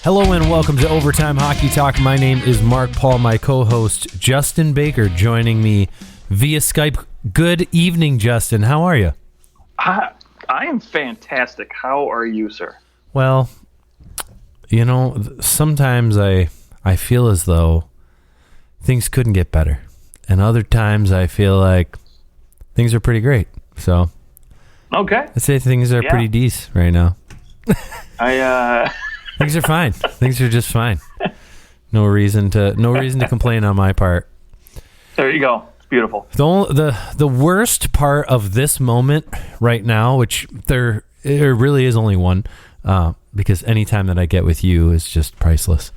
Hello and welcome to Overtime Hockey Talk. My name is Mark Paul, my co-host Justin Baker joining me via Skype. Good evening, Justin. How are you? I am fantastic. How are you, sir? Well, you know, sometimes I feel as though things couldn't get better. And other times I feel like things are pretty great. So, okay. I'd say things are pretty decent right now. Things are fine. Things are just fine. No reason to complain on my part. There you go. It's beautiful. The worst part of this moment right now, which there really is only one, because any time that I get with you is just priceless.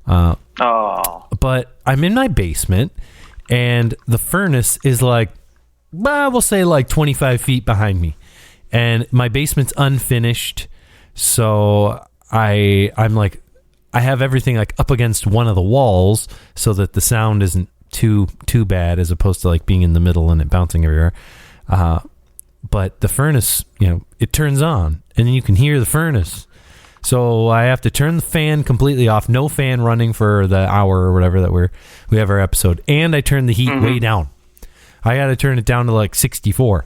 But I'm in my basement, and the furnace is like, we'll say like 25 feet behind me, and my basement's unfinished, so I'm like, I have everything like up against one of the walls so that the sound isn't too bad, as opposed to like being in the middle and it bouncing everywhere. But the furnace, it turns on and then you can hear the furnace. So I have to turn the fan completely off. No fan running for the hour or whatever that we have our episode. And I turn the heat way down. I got to turn it down to like 64.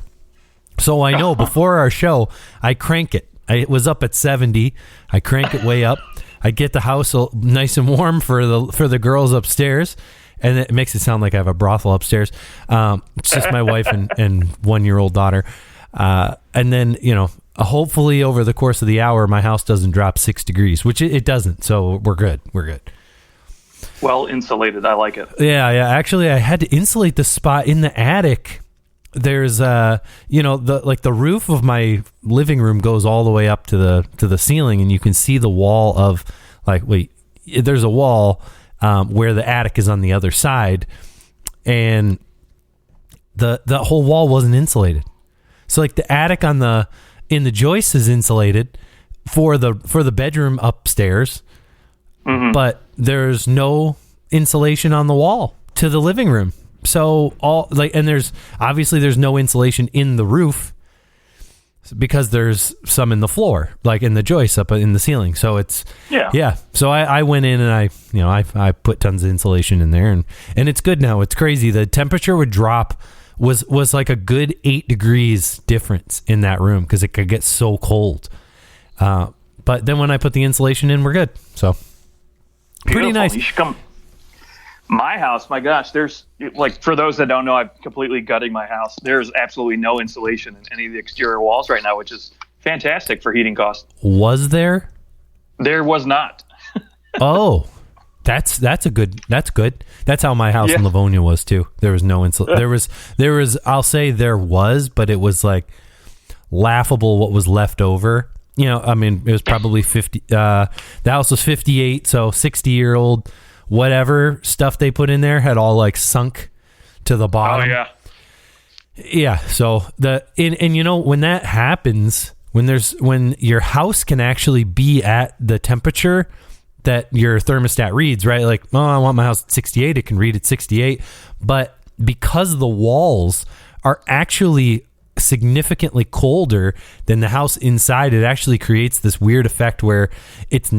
So I know before our show, I crank it. It was up at 70. I crank it way up. I get the house nice and warm for the girls upstairs, and it makes it sound like I have a brothel upstairs. It's just my wife and 1-year-old daughter. And then, hopefully over the course of the hour, my house doesn't drop 6 degrees, which it doesn't. So we're good. We're good. Well insulated. I like it. Yeah. Actually, I had to insulate the spot in the attic. There's the roof of my living room goes all the way up to the ceiling, and you can see the wall of there's a wall where the attic is on the other side, and the whole wall wasn't insulated. So like the attic in the joist is insulated for the bedroom upstairs, but there's no insulation on the wall to the living room. So there's no insulation in the roof because there's some in the floor, like in the joists up in the ceiling. So it's So I went in and I put tons of insulation in there, and it's good now. It's crazy. The temperature would drop was like a good 8 degrees difference in that room because it could get so cold. But then when I put the insulation in, we're good. So pretty nice. You should come. My house, my gosh, there's for those that don't know, I'm completely gutting my house. There's absolutely no insulation in any of the exterior walls right now, which is fantastic for heating costs. Was there? There was not. Oh, that's good. That's how my house in Livonia was too. There was no insulation. There was. I'll say there was, but it was like laughable what was left over. It was probably 50. The house was 58, so 60-year-old. Whatever stuff they put in there had all like sunk to the bottom. Oh yeah. So when that happens, when your house can actually be at the temperature that your thermostat reads, right? Like, I want my house at 68. It can read at 68, but because the walls are actually significantly colder than the house inside, it actually creates this weird effect where it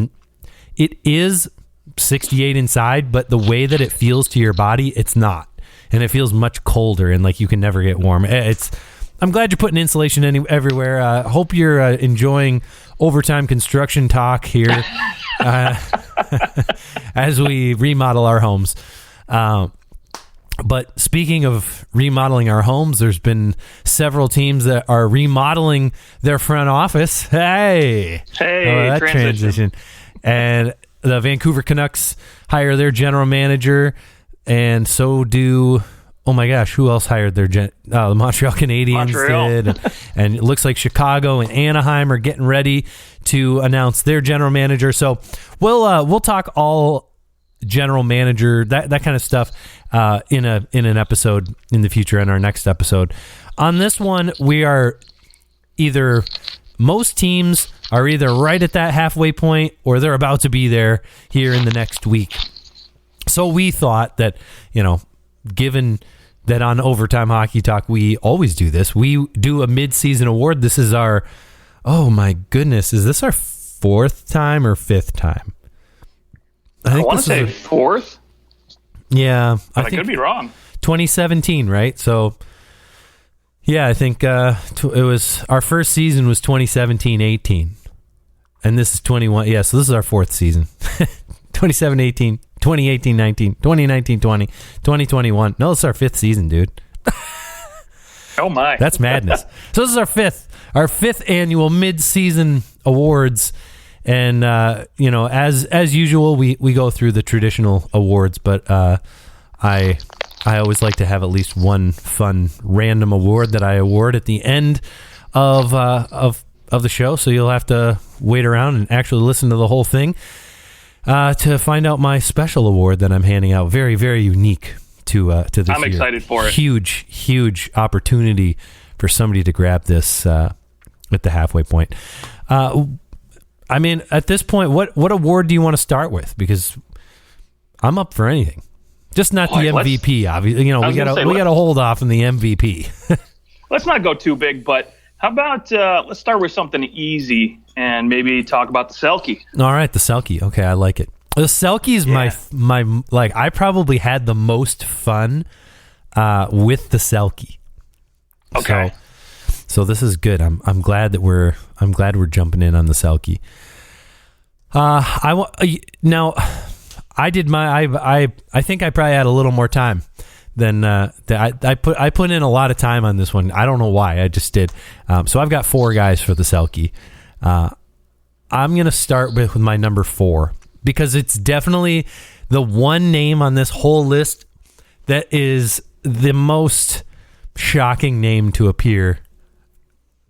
is 68 inside, but the way that it feels to your body, it's not, and it feels much colder, and like you can never get warm. I'm glad you're putting insulation everywhere. Hope you're enjoying overtime construction talk here as we remodel our homes. But speaking of remodeling our homes, there's been several teams that are remodeling their front office. Hey, that transition. And the Vancouver Canucks hire their general manager, and so do, oh my gosh, who else hired their the Montreal Canadiens did, and it looks like Chicago and Anaheim are getting ready to announce their general manager. So we'll talk all general manager, that kind of stuff in an episode in the future, in our next episode. On this one, we are most teams are either right at that halfway point or they're about to be there here in the next week. So we thought that, given that on Overtime Hockey Talk, we always do this. We do a mid-season award. This is our, oh my goodness, is this our fourth time or fifth time? I want to say fourth. Yeah. I could be wrong. 2017, right? So, yeah, I think it was our first season was 2017-18. And this is 21. Yeah, so this is our fourth season. 27-18, 2018-19, 2019-20, 2021. No, this is our fifth season, dude. Oh, my. That's madness. So this is our fifth annual Mid-Season Awards. And, as usual, we go through the traditional awards, but I always like to have at least one fun random award that I award at the end of the show. So you'll have to wait around and actually listen to the whole thing to find out my special award that I'm handing out. Very, very unique to this year. I'm excited for it. Huge opportunity for somebody to grab this at the halfway point. I mean, at this point, what award do you want to start with? Because I'm up for anything. Just not the MVP, obviously. We got to hold off on the MVP. Let's not go too big, but how about let's start with something easy and maybe talk about the Selke. All right, the Selke. Okay, I like it. The Selke is my I probably had the most fun with the Selke. Okay. So this is good. I'm glad that we're jumping in on the Selke. I did my I think I probably had a little more time than I put in a lot of time on this one. I don't know why. I just did. So I've got 4 guys for the Selke. I'm gonna start with my number 4 because it's definitely the one name on this whole list that is the most shocking name to appear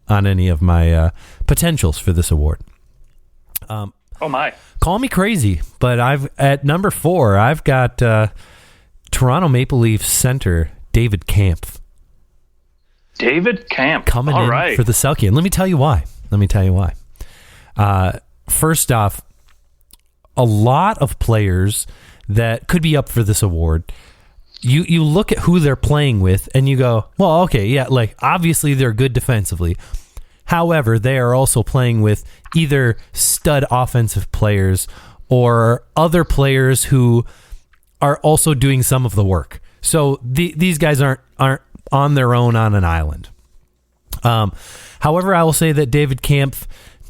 on any of my potentials for this award. Oh my! Call me crazy, but at number 4, I've got Toronto Maple Leafs center David Kampf. David Kampf coming in for the Selke, and let me tell you why. First off, a lot of players that could be up for this award. You look at who they're playing with, and you go, well, okay, yeah, like obviously they're good defensively. However, they are also playing with either stud offensive players or other players who are also doing some of the work. So these guys aren't on their own on an island. However, I will say that David Kampf,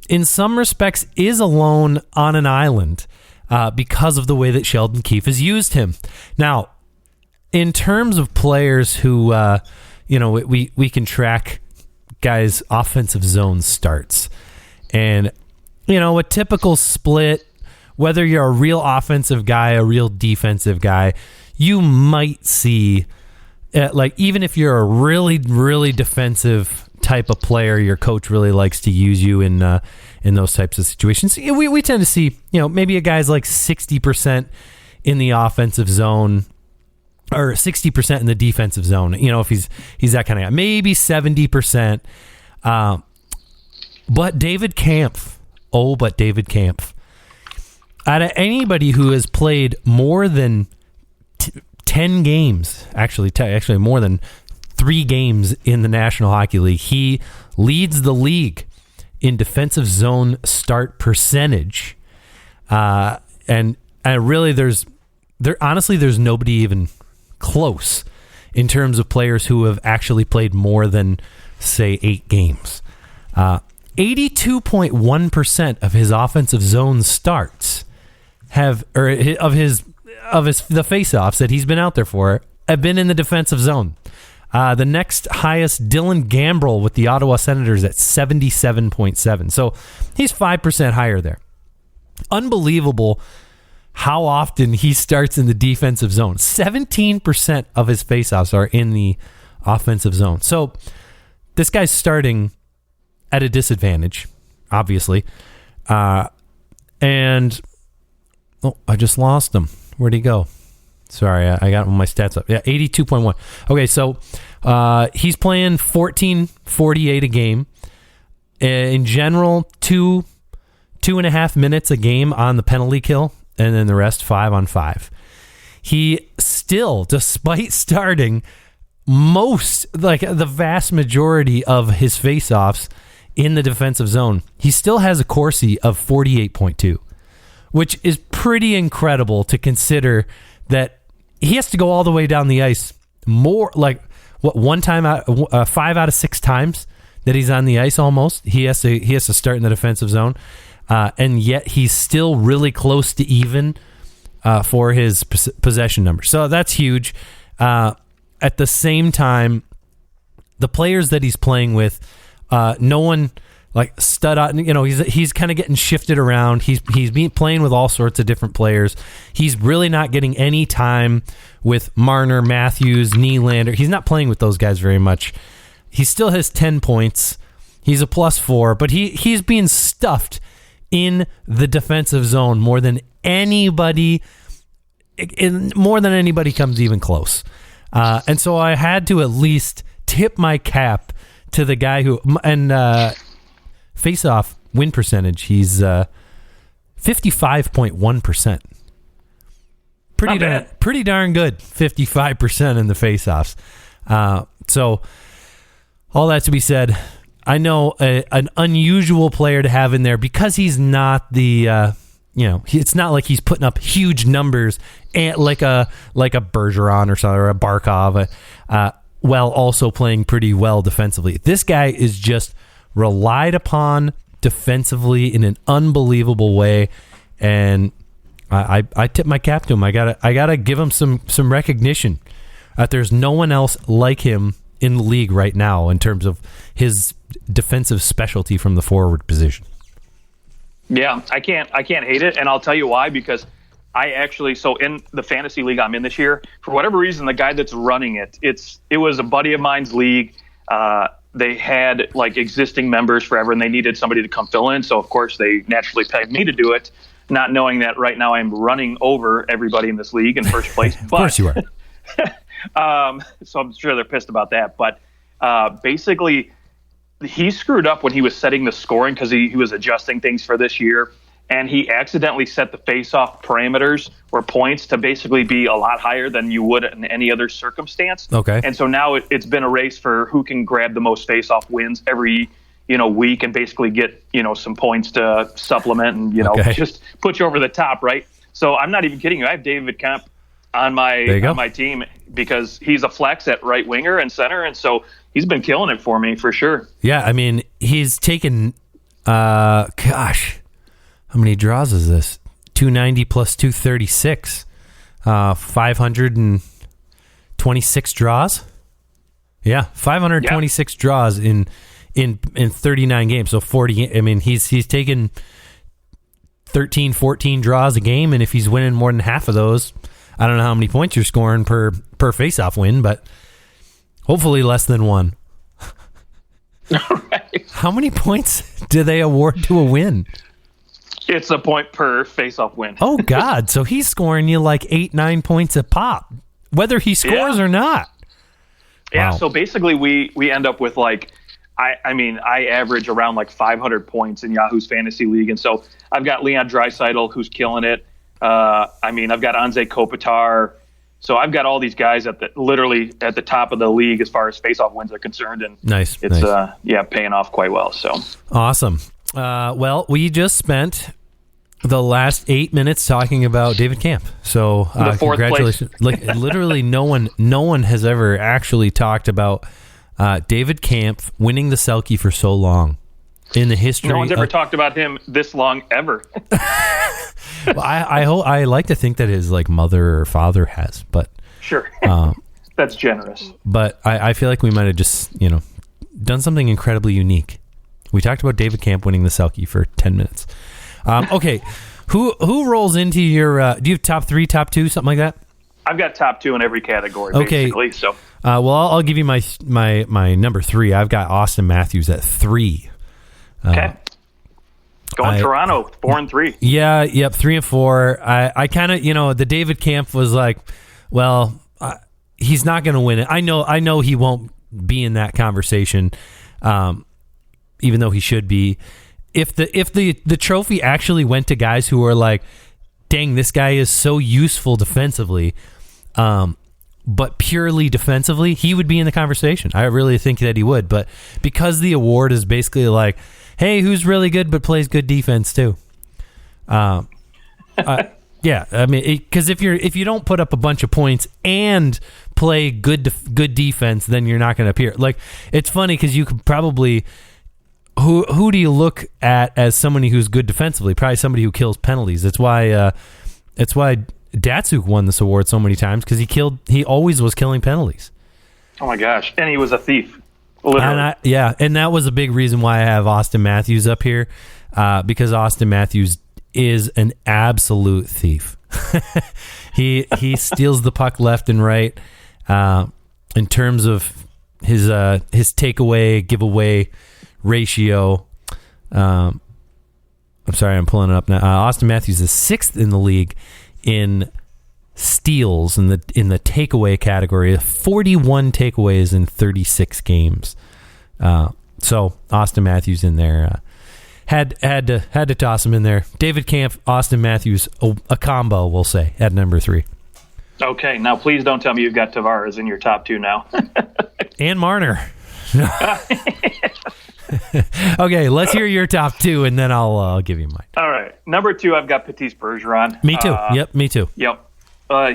in some respects, is alone on an island because of the way that Sheldon Keefe has used him. Now, in terms of players who, we can track guys' offensive zone starts. And, a typical split, whether you're a real offensive guy, a real defensive guy, you might see, even if you're a really, really defensive type of player, your coach really likes to use you in those types of situations. We tend to see, maybe a guy's like 60% in the offensive zone, or 60% in the defensive zone, if he's that kind of guy. Maybe 70%. But David Kampf. Out of anybody who has played more than 10 games, actually more than 3 games in the National Hockey League, he leads the league in defensive zone start percentage. And really there's nobody even close in terms of players who have actually played more than, say, 8 games. 82.1% of his offensive zone starts the face-offs that he's been out there for have been in the defensive zone. The next highest, Dylan Gambrell with the Ottawa Senators at 77.7. So he's 5% higher there. Unbelievable how often he starts in the defensive zone. 17% of his faceoffs are in the offensive zone. So this guy's starting at a disadvantage, obviously. And I just lost him. Where'd he go? Sorry, I got my stats up. Yeah, 82.1. Okay, so he's playing 14:48 a game. In general, 2.5 minutes a game on the penalty kill, and then the rest 5-on-5. He still, despite starting the vast majority of his faceoffs in the defensive zone, he still has a Corsi of 48.2, which is pretty incredible to consider that he has to go all the way down the ice more, like, one time out, 5 out of 6 times that he's on the ice almost. He has to start in the defensive zone, and yet he's still really close to even for his possession number. So that's huge. At the same time, the players that he's playing with, no one like stud out. He's kind of getting shifted around. He's playing with all sorts of different players. He's really not getting any time with Marner, Matthews, Nylander. He's not playing with those guys very much. He still has 10 points. He's a +4, but he's being stuffed in the defensive zone more than anybody comes even close. And so I had to at least tip my cap to the guy who, and face-off win percentage, he's 55.1%. Pretty darn good, 55% in the face-offs. So all that to be said, I know an unusual player to have in there because he's not the it's not like he's putting up huge numbers and like a Bergeron or something, or a Barkov, while also playing pretty well defensively. This guy is just relied upon defensively in an unbelievable way, and I tip my cap to him. I gotta give him some recognition. There's no one else like him in the league right now in terms of his defensive specialty from the forward position. Yeah, I can't hate it, and I'll tell you why. Because so in the fantasy league I'm in this year, for whatever reason, the guy that's running it was a buddy of mine's league. They had like existing members forever, and they needed somebody to come fill in. So of course they naturally paid me to do it, not knowing that right now I'm running over everybody in this league in first place. Of course you are. So I'm sure they're pissed about that. But basically, he screwed up when he was setting the scoring because he was adjusting things for this year, and he accidentally set the face-off parameters or points to basically be a lot higher than you would in any other circumstance. Okay. And so now it's been a race for who can grab the most face-off wins every week and basically get some points to supplement and just put you over the top, right? So I'm not even kidding you. I have David Kemp on my team because he's a flex at right winger and center, and so he's been killing it for me for sure. Yeah, I mean, he's taken, how many draws is this? 290 plus 236. 526 draws? Yeah, 526 draws in 39 games. So 40, I mean, he's taken 13, 14 draws a game, and if he's winning more than half of those, I don't know how many points you're scoring per face-off win, but hopefully less than one. Right. How many points do they award to a win? It's a point per face-off win. Oh, God. So he's scoring you like 8-9 points a pop, whether he scores or not. Yeah, Wow. so basically we end up with like, I average around like 500 points in Yahoo's fantasy league. And so I've got Leon Draisaitl who's killing it. I've got Anze Kopitar. So I've got all these guys literally at the top of the league as far as face-off wins are concerned. And Nice. It's paying off quite well. So awesome. Well, we just spent the last 8 minutes talking about David Kampf. So the fourth congratulations. Place. Like literally no one has ever actually talked about David Kampf winning the Selke for so long in the history. No one's ever talked about him this long ever. Well, I like to think that his like mother or father has, but sure. That's generous. But I feel like we might have just, done something incredibly unique. We talked about David Kampf winning the Selke for 10 minutes. Okay, who rolls into your? Do you have top 3, top 2, something like that? I've got top 2 in every category, okay. basically. So, well, I'll give you my number 3. I've got Austin Matthews at 3. Okay. Going Toronto, 4-3. Yeah, yep, 3 and 4. I kind of, the David Kampf was like, well, he's not going to win it. I know he won't be in that conversation, even though he should be. If the trophy actually went to guys who were like, dang, this guy is so useful defensively, but purely defensively, he would be in the conversation. I really think that he would. But because the award is basically like, hey, who's really good but plays good defense too? Yeah, I mean, because if you don't put up a bunch of points and play good defense, then you're not going to appear. Like, it's funny because you could probably who do you look at as somebody who's good defensively? Probably somebody who kills penalties. That's why Datsuk won this award so many times, because he always was killing penalties. Oh my gosh, and he was a thief. Literally. And that was a big reason why I have Austin Matthews up here, because Austin Matthews is an absolute thief. He steals the puck left and right. In terms of his takeaway giveaway ratio, I'm sorry, I'm pulling it up now. Austin Matthews is 6th in the league in steals in the takeaway category. 41 takeaways in 36 games. So Austin Matthews in there. Had to toss him in there. David Kampf, Austin Matthews, a combo, we'll say, at number 3. Okay, now please don't tell me you've got Tavares in your top 2 now. And Marner. Okay, let's hear your top 2, and then I'll give you mine. All right, number 2, I've got Patrice Bergeron. Me too. Yep, me too. Yep.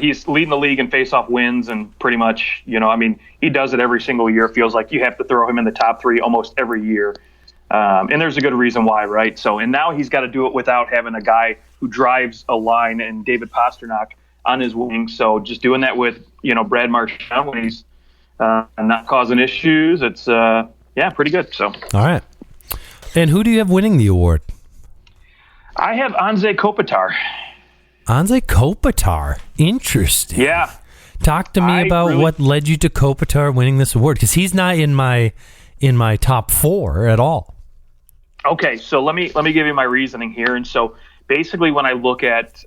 He's leading the league in face-off wins, and pretty much, he does it every single year. It feels like you have to throw him in the top 3 almost every year. And there's a good reason why, right? So, and now he's got to do it without having a guy who drives a line and David Pastrnak on his wing. So just doing that with, Brad Marchand when he's not causing issues, it's, pretty good. So, all right. And who do you have winning the award? I have Anze Kopitar. Anze Kopitar. Interesting. Yeah. Talk to me about what led you to Kopitar winning this award, because he's not in my top 4 at all. Okay, so let me give you my reasoning here. And so basically, when I look at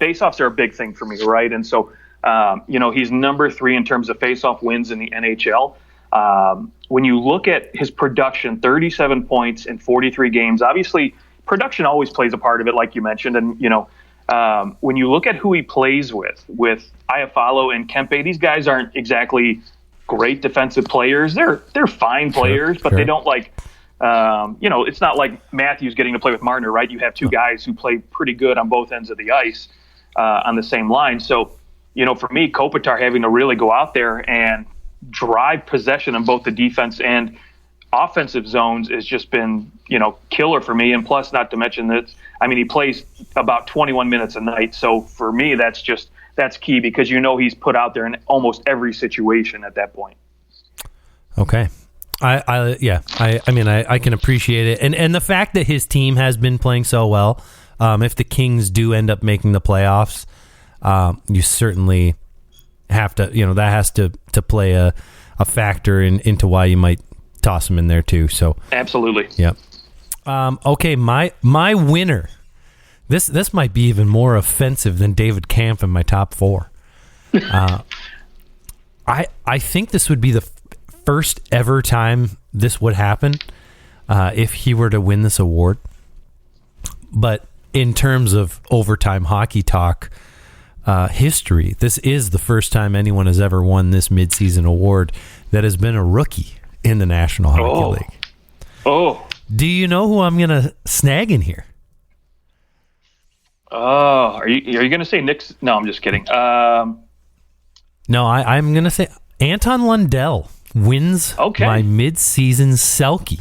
faceoffs, are a big thing for me, right? And so he's number 3 in terms of faceoff wins in the NHL. When you look at his production, 37 points in 43 games. Obviously, production always plays a part of it, like you mentioned. And when you look at who he plays with Iafallo and Kempe, these guys aren't exactly great defensive players. They're fine players, but they don't it's not like Matthews getting to play with Marner, right? You have 2 guys who play pretty good on both ends of the ice on the same line. So, for me, Kopitar having to really go out there and drive possession in both the defense and offensive zones has just been, killer for me. And plus, not to mention that, he plays about 21 minutes a night. So for me, that's key, because he's put out there in almost every situation at that point. Okay. I can appreciate it. And the fact that his team has been playing so well, if the Kings do end up making the playoffs, you certainly have to, that has to play a factor into why you might toss him in there too. So absolutely. Yeah. Okay. My winner, this might be even more offensive than David Kampf in my top 4. I think this would be the first ever time this would happen, if he were to win this award. But in terms of overtime hockey talk history, this is the first time anyone has ever won this mid-season award that has been a rookie in the National Hockey League. Oh. Do you know who I'm going to snag in here? Oh, are you going to say Nick? No, I'm just kidding. No, I'm going to say Anton Lundell wins my mid-season Selke.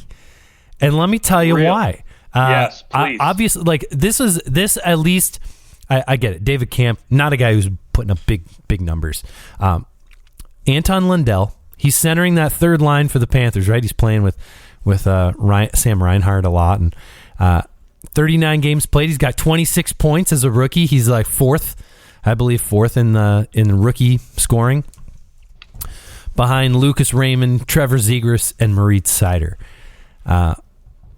And let me tell you why. Yes, please. Obviously, this at least, I get it. David Kampf, not a guy who's putting up big numbers. Anton Lundell, he's centering that third line for the Panthers, right? He's playing with Sam Reinhart a lot, and 39 games played. He's got 26 points as a rookie. He's like fourth in the rookie scoring, behind Lucas Raymond, Trevor Zegras, and Moritz Seider.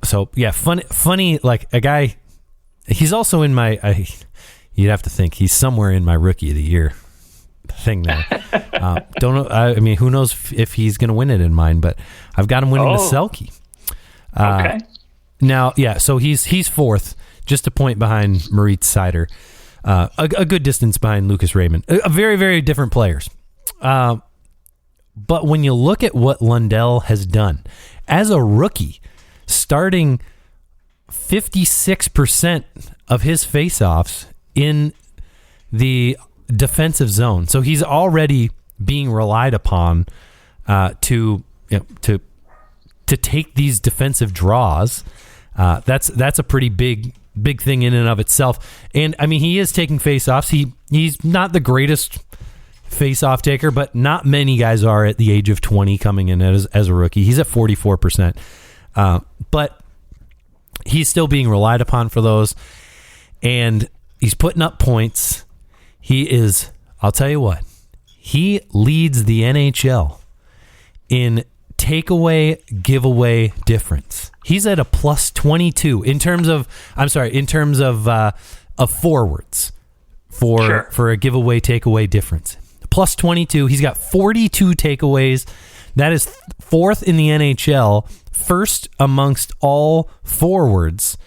So yeah, funny, like a guy. He's also in my. You'd have to think he's somewhere in my rookie of the year thing there. Don't know. I mean, who knows if he's going to win it in mine? But I've got him winning the Selke. Okay. Now, yeah. So he's fourth, just a point behind Moritz Seider. A good distance behind Lucas Raymond. Very, very different players. But when you look at what Lundell has done as a rookie, starting 56% of his faceoffs in the defensive zone. So he's already being relied upon to take these defensive draws. That's a pretty big thing in and of itself. And I mean, he is taking faceoffs. He's not the greatest faceoff taker, but not many guys are at the age of 20 coming in as a rookie. He's at 44%. But he's still being relied upon for those. And he's putting up points. He is, I'll tell you what, he leads the NHL in takeaway giveaway difference. He's at a plus 22 in terms of forwards for a giveaway takeaway difference. Plus 22. He's got 42 takeaways. That is fourth in the NHL, first amongst all forwards.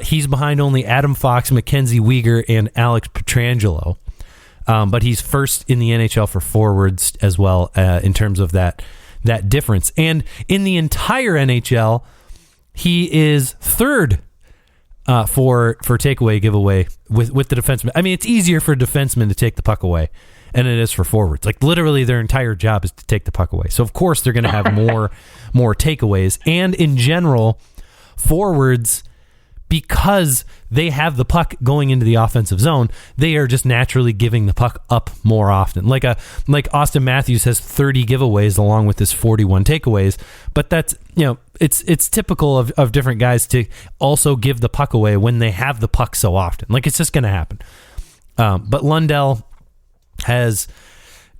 He's behind only Adam Fox, Mackenzie Weegar, and Alex Pietrangelo. But he's first in the NHL for forwards as well in terms of that difference. And in the entire NHL, he is third for takeaway giveaway with the defenseman. I mean, it's easier for defensemen to take the puck away than it is for forwards. Like literally their entire job is to take the puck away. So of course they're going to have more takeaways. And in general, forwards, because they have the puck going into the offensive zone, they are just naturally giving the puck up more often. Like Austin Matthews has 30 giveaways along with his 41 takeaways, but that's, it's typical of different guys to also give the puck away when they have the puck so often. Like it's just going to happen. But Lundell is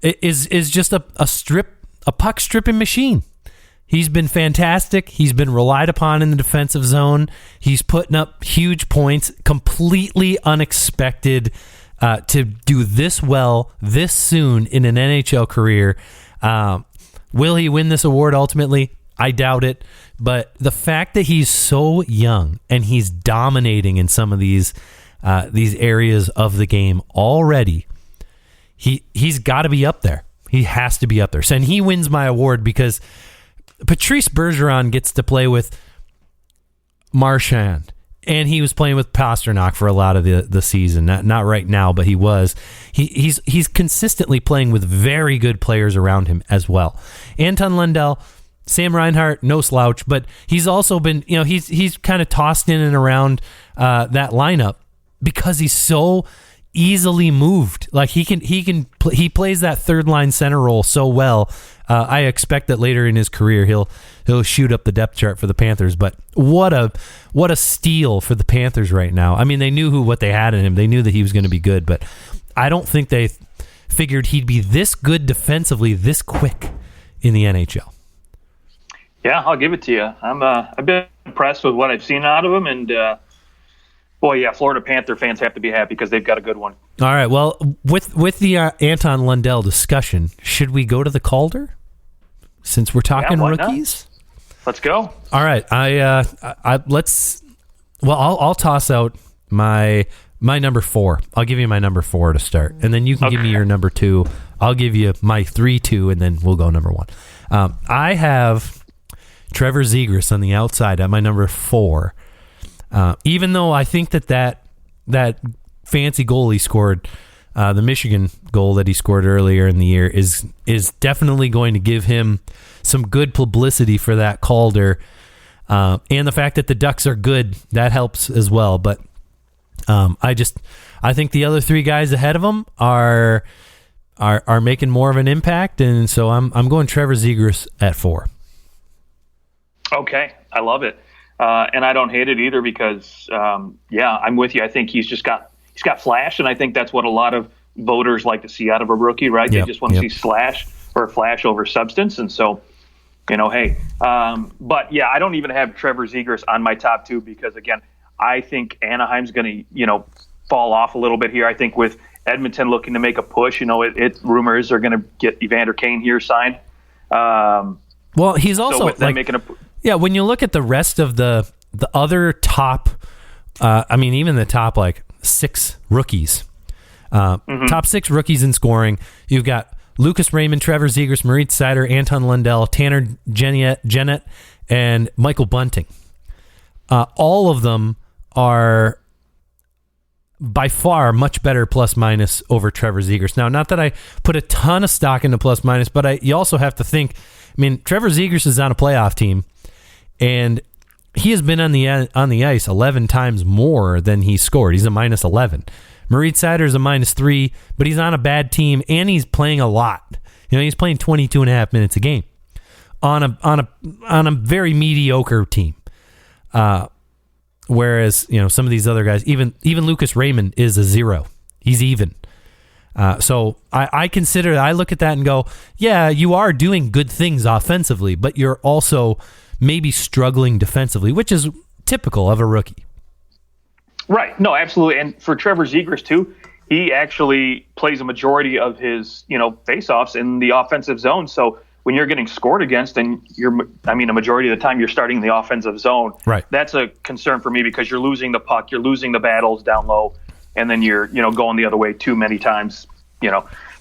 just a puck stripping machine. He's been fantastic. He's been relied upon in the defensive zone. He's putting up huge points, completely unexpected to do this well this soon in an NHL career. Will he win this award ultimately? I doubt it. But the fact that he's so young and he's dominating in some of these areas of the game already, he's got to be up there. He has to be up there. So, and he wins my award because Patrice Bergeron gets to play with Marchand, and he was playing with Pasternak for a lot of the season. Not right now, but he was. He's consistently playing with very good players around him as well. Anton Lundell, Sam Reinhart, no slouch, but he's also been, he's kind of tossed in and around that lineup because he's so easily moved. Like he plays that third line center role so well. I expect that later in his career he'll shoot up the depth chart for the Panthers. But what a steal for the Panthers right now. I mean, they knew what they had in him. They knew that he was going to be good, but I don't think they figured he'd be this good defensively this quick in the NHL. Yeah, I'll give it to you. I've been impressed with what I've seen out of him, and Florida Panther fans have to be happy because they've got a good one. All right, well, with the Anton Lundell discussion, should we go to the Calder since we're talking rookies? Not? Let's go. All right, I'll toss out my number 4. I'll give you my number 4 to start, and then you can give me your number 2. I'll give you my 3-2, and then we'll go number 1. I have Trevor Zegras on the outside at my number 4. Even though I think that fancy goal he scored, the Michigan goal that he scored earlier in the year is definitely going to give him some good publicity for that Calder, and the fact that the Ducks are good, that helps as well. But I think the other 3 guys ahead of him are making more of an impact, and so I'm going Trevor Zegras at 4. Okay, I love it. And I don't hate it either because, I'm with you. I think he's got flash, and I think that's what a lot of voters like to see out of a rookie, right? They just want to see flash over substance, and so, hey. But I don't even have Trevor Zegras on my top 2 because, again, I think Anaheim's going to, fall off a little bit here. I think with Edmonton looking to make a push, rumors are going to get Evander Kane here signed. Well, he's also making a. Yeah, when you look at the rest of the other top, even the top 6 rookies, top 6 rookies in scoring, you've got Lucas Raymond, Trevor Zegras, Moritz Seider, Anton Lundell, Tanner Jennett, and Michael Bunting. All of them are by far much better plus minus over Trevor Zegras. Now, not that I put a ton of stock into plus minus, but you also have to think, I mean, Trevor Zegras is on a playoff team, and he has been on the ice 11 times more than he scored. He's a minus 11. Moritz Seider is a minus 3, but he's on a bad team, and he's playing a lot. He's playing 22 and a half minutes a game on a very mediocre team. Whereas, some of these other guys, even Lucas Raymond is a 0. He's even. So I look at that and go, yeah, you are doing good things offensively, but you're also maybe struggling defensively, which is typical of a rookie. Right. No, absolutely. And for Trevor Zegras too, he actually plays a majority of his, faceoffs in the offensive zone. So when you're getting scored against and a majority of the time you're starting in the offensive zone, right, that's a concern for me because you're losing the puck, you're losing the battles down low, and then you're, going the other way too many times,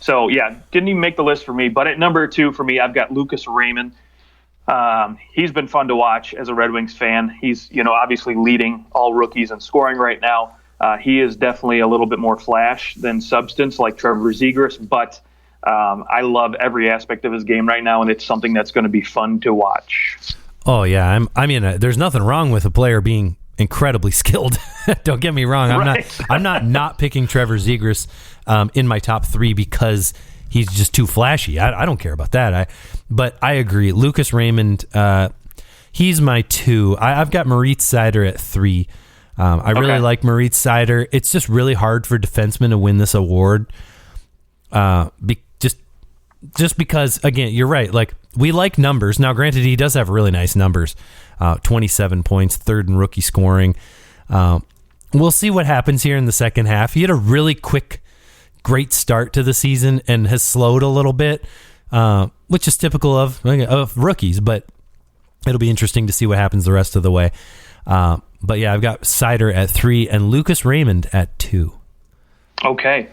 So, yeah, didn't even make the list for me. But at number 2 for me, I've got Lucas Raymond. He's been fun to watch as a Red Wings fan. He's, obviously leading all rookies in scoring right now. He is definitely a little bit more flash than substance like Trevor Zegras, but I love every aspect of his game right now, and it's something that's going to be fun to watch. Oh, yeah. There's nothing wrong with a player being incredibly skilled. Don't get me wrong. I'm not picking Trevor Zegras in my top 3 because he's just too flashy. I don't care about that. But I agree. Lucas Raymond, he's my 2. I've got Moritz Seider at 3. I really like Moritz Seider. It's just really hard for defensemen to win this award. Just because, again, you're right. Like, we like numbers. Now, granted, he does have really nice numbers. 27 points, 3rd in rookie scoring. We'll see what happens here in the second half. He had a really great start to the season and has slowed a little bit, which is typical of rookies, but it'll be interesting to see what happens the rest of the way. But yeah, I've got Seider at 3 and Lucas Raymond at 2. Okay.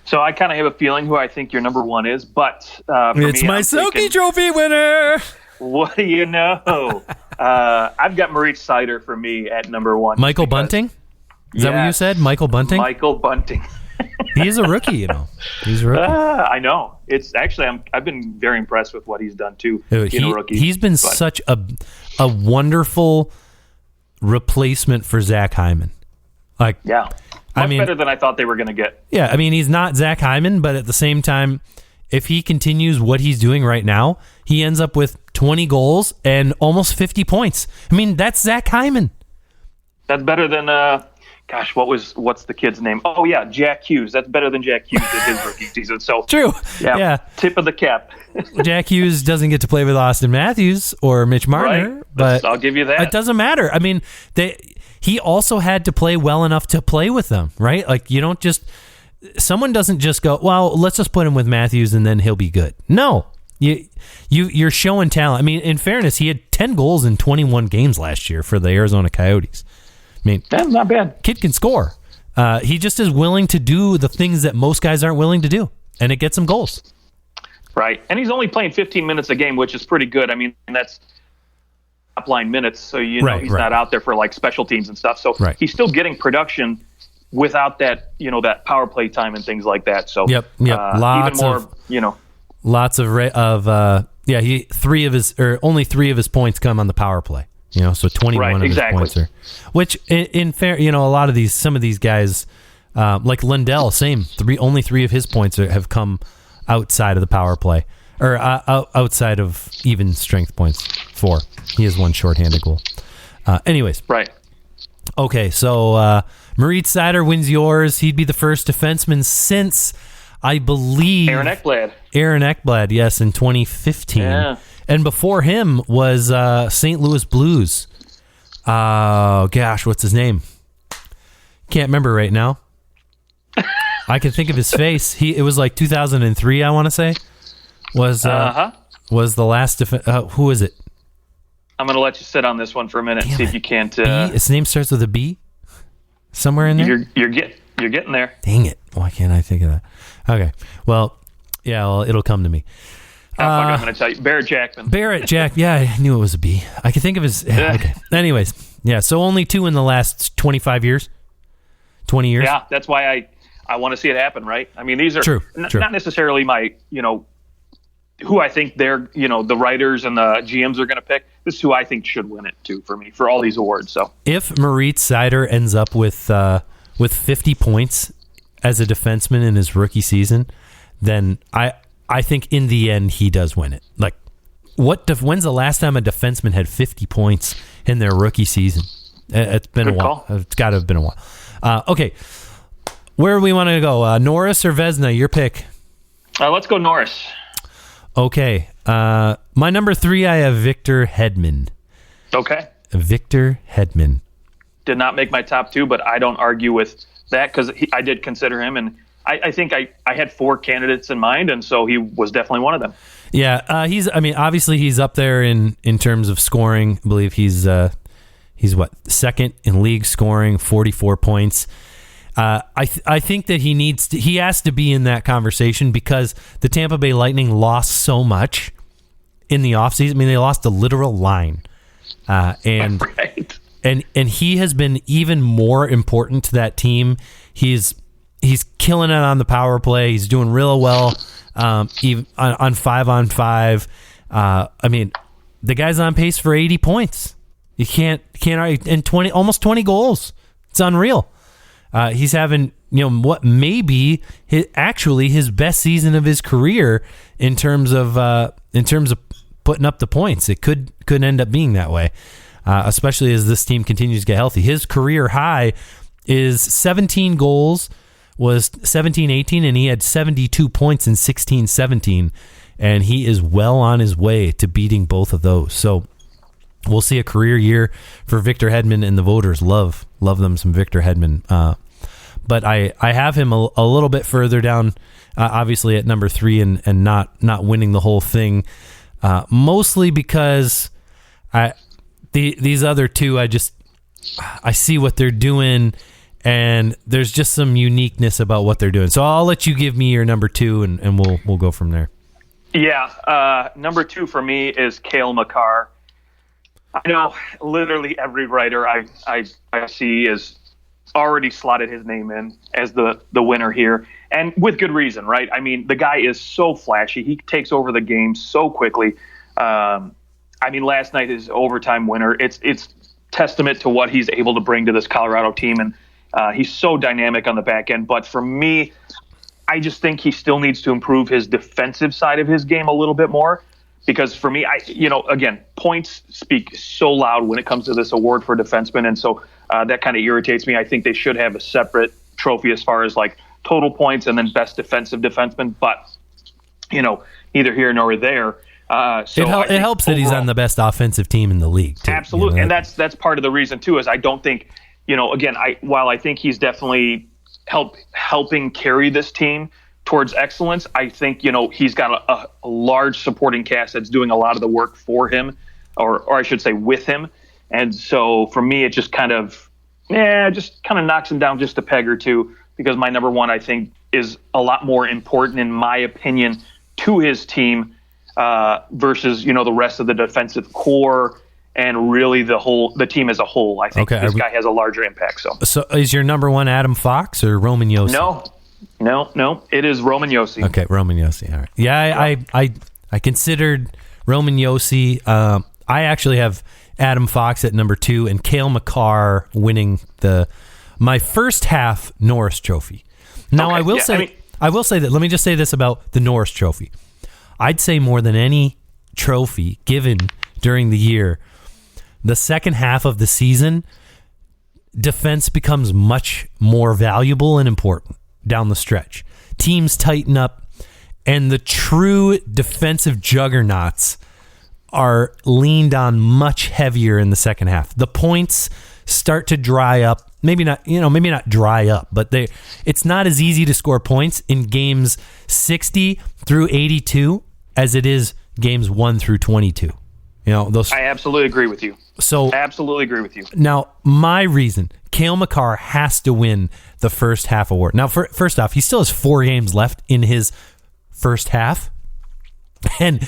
So I kind of have a feeling who I think your number 1 is, but it's my Selke Trophy winner. What do you know? I've got Moritz Seider for me at number 1. Michael Bunting? Is that what you said? Michael Bunting? Michael Bunting. He's a rookie, He's a rookie. I know. It's actually I've been very impressed with what he's done too. Being a rookie. He's been such a wonderful replacement for Zach Hyman. Much better than I thought they were going to get. Yeah, he's not Zach Hyman, but at the same time, if he continues what he's doing right now, he ends up with 20 goals and almost 50 points. That's Zach Hyman. That's better than what's the kid's name? Oh yeah, Jack Hughes. That's better than Jack Hughes in his rookie season. So true. Yeah. Tip of the cap. Jack Hughes doesn't get to play with Austin Matthews or Mitch Marner, right. But I'll give you that. It doesn't matter. He also had to play well enough to play with them, right? Like someone doesn't just go, well, let's just put him with Matthews and then he'll be good. No, you're showing talent. In fairness, he had 10 goals in 21 games last year for the Arizona Coyotes. That's not bad. Kid can score. He just is willing to do the things that most guys aren't willing to do, and it gets him goals. Right, and he's only playing 15 minutes a game, which is pretty good. That's top line minutes, so he's not out there for like special teams and stuff. So he's still getting production without that, that power play time and things like that. So lots of only 3 of his points come on the power play. So 21 of his points are, which in fair, a lot of some of these guys, like Lindell, only 3 of his points have come outside of the power play or outside of even strength points. 4. He has 1 shorthanded goal. Anyways. Right. Okay. So, Moritz Seider wins yours. He'd be the first defenseman since, I believe, Aaron Ekblad. Yes. In 2015. Yeah. And before him was St. Louis Blues. Oh, gosh, what's his name? Can't remember right now. I can think of his face. It was like 2003, I want to say. Was the last who is it? I'm going to let you sit on this one for a minute and see if you can't. His name starts with a B? Somewhere in there? You're getting there. Dang it. Why can't I think of that? Okay. Well, it'll come to me. I'm going to tell you. Barrett Jack. Yeah, I knew it was a B. I can think of his... Okay. Anyways. Yeah, so only 2 in the last 25 years. 20 years. Yeah, that's why I want to see it happen, right? I mean, these are True. not necessarily my, who I think they're, the writers and the GMs are going to pick. This is who I think should win it too for me for all these awards. So if Moritz Seider ends up with 50 points as a defenseman in his rookie season, then I think in the end he does win it. Like, when's the last time a defenseman had 50 points in their rookie season? It's been a while. It's got to have been a while. Okay, where do we want to go? Norris or Vezina? Your pick. Let's go Norris. Okay. My number 3, I have Victor Hedman. Okay. Victor Hedman. Did not make my top 2, but I don't argue with that because I did consider him, and I think I had 4 candidates in mind, and so he was definitely one of them. Yeah, obviously he's up there in terms of scoring. I believe he's second in league scoring, 44 points. I think that he has to be in that conversation because the Tampa Bay Lightning lost so much in the offseason. I mean, they lost a literal line. And right. and he has been even more important to that team. He's killing it on the power play. He's doing real well even on 5-on-5. I mean, the guy's on pace for 80 points. You can't and almost 20 goals. It's unreal. He's having, what may be his best season of his career in terms of putting up the points. It could end up being that way, especially as this team continues to get healthy. His career high is 17 goals, was 17-18, and he had 72 points in 16-17, and he is well on his way to beating both of those. So we'll see a career year for Victor Hedman, and the voters love them some Victor Hedman. But I have him a little bit further down, obviously at number 3, and not winning the whole thing, mostly because these other 2, I see what they're doing, and there's just some uniqueness about what they're doing. So I'll let you give me your number 2, and we'll go from there. Yeah, number 2 for me is Cale Makar. I know literally every writer I see is already slotted his name in as the winner here, and with good reason, right? I mean, the guy is so flashy. He takes over the game so quickly. I mean, last night his overtime winner. It's testament to what he's able to bring to this Colorado team, and he's so dynamic on the back end. But for me, I just think he still needs to improve his defensive side of his game a little bit more. Because for me, again, points speak so loud when it comes to this award for defensemen, and so that kind of irritates me. I think they should have a separate trophy as far as like total points and then best defensive defenseman. But neither here nor there. So it helps that he's on the best offensive team in the league, too. Absolutely, and that's part of the reason too. Is I don't think again, while I think he's definitely helping carry this team towards excellence, I think he's got a large supporting cast that's doing a lot of the work for him, or I should say with him. And so for me, it just kind of knocks him down just a peg or two, because my number 1 I think is a lot more important in my opinion to his team versus the rest of the defensive core and really the team as a whole. I think this guy has a larger impact. So is your number 1 Adam Fox or Roman Josi? No, it is Roman Josi. Okay, Roman Josi. All right. Yeah, I considered Roman Josi. I actually have Adam Fox at number 2 and Cale Makar winning my first half Norris Trophy. Now, I will say that. Let me just say this about the Norris Trophy. I'd say more than any trophy given during the year, the second half of the season, defense becomes much more valuable and important down the stretch. Teams tighten up, and the true defensive juggernauts are leaned on much heavier in the second half. The points start to dry up. Maybe not dry up, but it's not as easy to score points in games 60 through 82 as it is games 1 through 22. I absolutely agree with you. Absolutely agree with you. Now, my reason, Cale Makar has to win the first half award. Now, first off, he still has 4 games left in his first half. And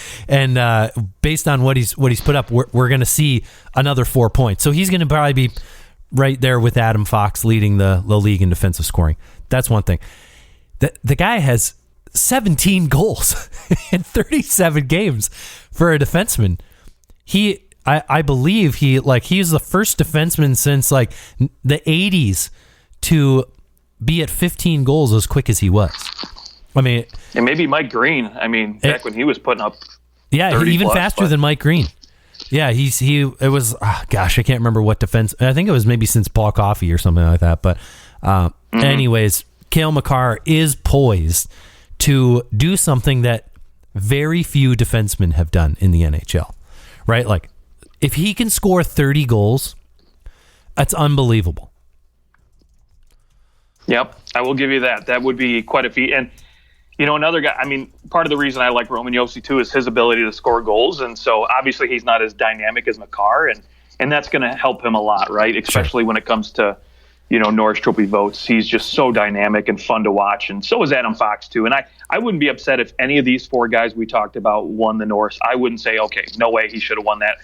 based on what he's put up, we're going to see another 4 points. So he's going to probably be right there with Adam Fox leading the league in defensive scoring. That's one thing. The guy has 17 goals in 37 games for a defenseman. I believe he's the first defenseman since like the 80s to be at 15 goals as quick as he was. I mean, and maybe Mike Green. I mean, back when he was putting up, even faster than Mike Green. Yeah, it was I can't remember what defense. I think it was maybe since Paul Coffey or something like that. But anyways, Cale Makar is poised to do something that very few defensemen have done in the NHL. Right? Like, if he can score 30 goals, that's unbelievable. Yep, I will give you that. That would be quite a feat. And, another guy, I mean, part of the reason I like Roman Josi, too, is his ability to score goals. And so, obviously, he's not as dynamic as Makar, and that's going to help him a lot, right? Especially when it comes to, Norris Trophy votes. He's just so dynamic and fun to watch, and so is Adam Fox, too. And I wouldn't be upset if any of these four guys we talked about won the Norris. I wouldn't say, okay, no way he should have won that.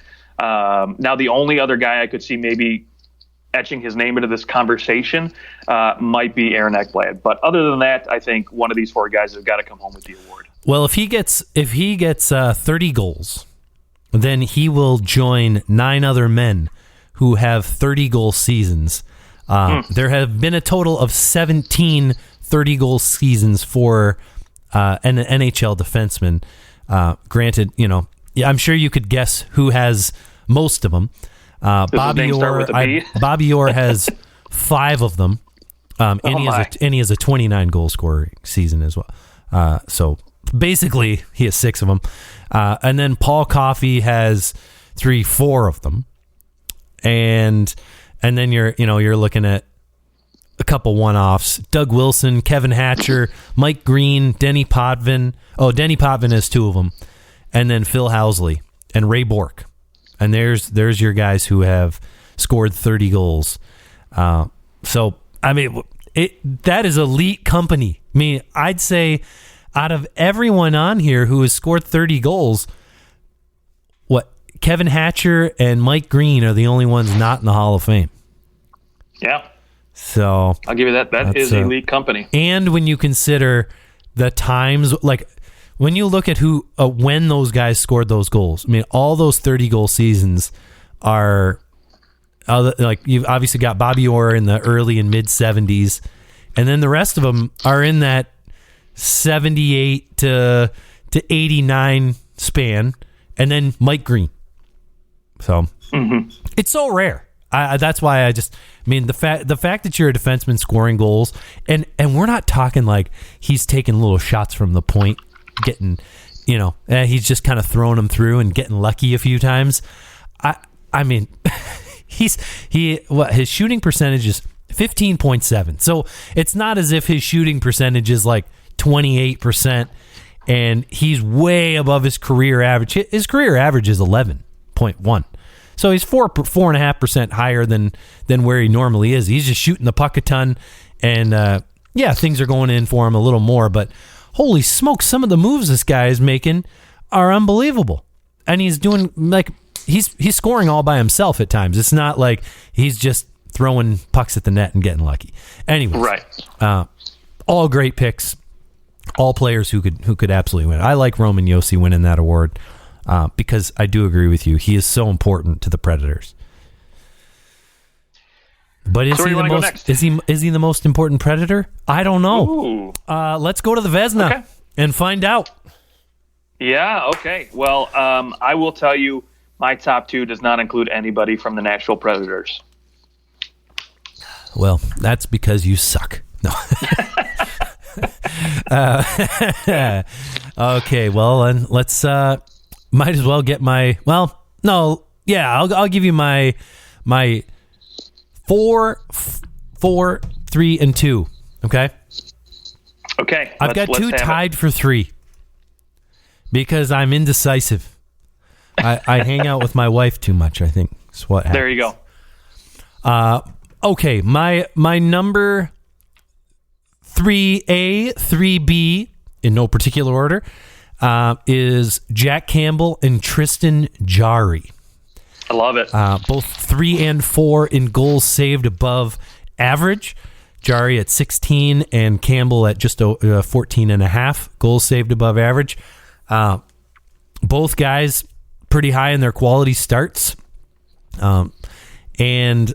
Now, the only other guy I could see maybe etching his name into this conversation might be Aaron Ekblad. But other than that, I think one of these four guys has got to come home with the award. Well, if he gets 30 goals, then he will join 9 other men who have 30-goal seasons. There have been a total of 17 30-goal seasons for an NHL defenseman. Granted, I'm sure you could guess who has most of them. Bobby Orr has 5 of them, and he has a 29-goal scoring season as well. So basically, he has 6 of them, and then Paul Coffey has 4 of them, and then you're looking at a couple one-offs: Doug Wilson, Kevin Hatcher, Mike Green, Denny Potvin. Oh, Denny Potvin has 2 of them, and then Phil Housley and Ray Bourque. And there's your guys who have scored 30 goals. So, I mean, that is elite company. I mean, I'd say out of everyone on here who has scored 30 goals, Kevin Hatcher and Mike Green are the only ones not in the Hall of Fame. Yeah. So I'll give you that. That is elite company. And when you consider the times, like, when you look at when those guys scored those goals, I mean, all those 30-goal seasons are, like, you've obviously got Bobby Orr in the early and mid-'70s, and then the rest of them are in that 78 to 89 span, and then Mike Green. So It's so rare. That's why the fact that you're a defenseman scoring goals, and we're not talking like he's taking little shots from the point, getting, he's just kind of throwing them through and getting lucky a few times. I mean, his shooting percentage is 15.7. So it's not as if his shooting percentage is like 28% and he's way above his career average. His career average is 11.1. So he's 4.5% higher than where he normally is. He's just shooting the puck a ton, and things are going in for him a little more, but holy smokes, some of the moves this guy is making are unbelievable. And he's doing, like, he's scoring all by himself at times. It's not like he's just throwing pucks at the net and getting lucky. Anyways, right. All great picks, all players who could absolutely win. I like Roman Josi winning that award because I do agree with you. He is so important to the Predators. But is he the most? Is he the most important Predator? I don't know. Let's go to the Vezina and find out. Yeah. Okay. Well, I will tell you, my top 2 does not include anybody from the Nashville Predators. Well, that's because you suck. No. Okay. Well, then let's. Might as well get my. Well, no. Yeah, I'll give you my 4, 3, and 2. Okay. Okay. I've got 2 tied for 3 because I'm indecisive. I hang out with my wife too much, I think. That's what happens. There you go. Okay. My number 3A, 3B, in no particular order, is Jack Campbell and Tristan Jarry. I love it. Both 3 and 4 in goals saved above average. Jari at 16 and Campbell at just 14 and a half goals saved above average. Both guys pretty high in their quality starts. And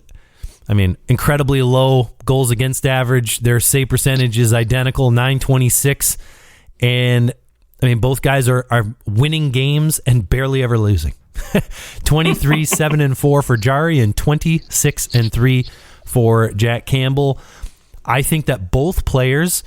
I mean, incredibly low goals against average. Their save percentage is identical, .926. And I mean, both guys are winning games and barely ever losing. 23, 7 and 4 for Jari and 26 and 3 for Jack Campbell. I think that both players,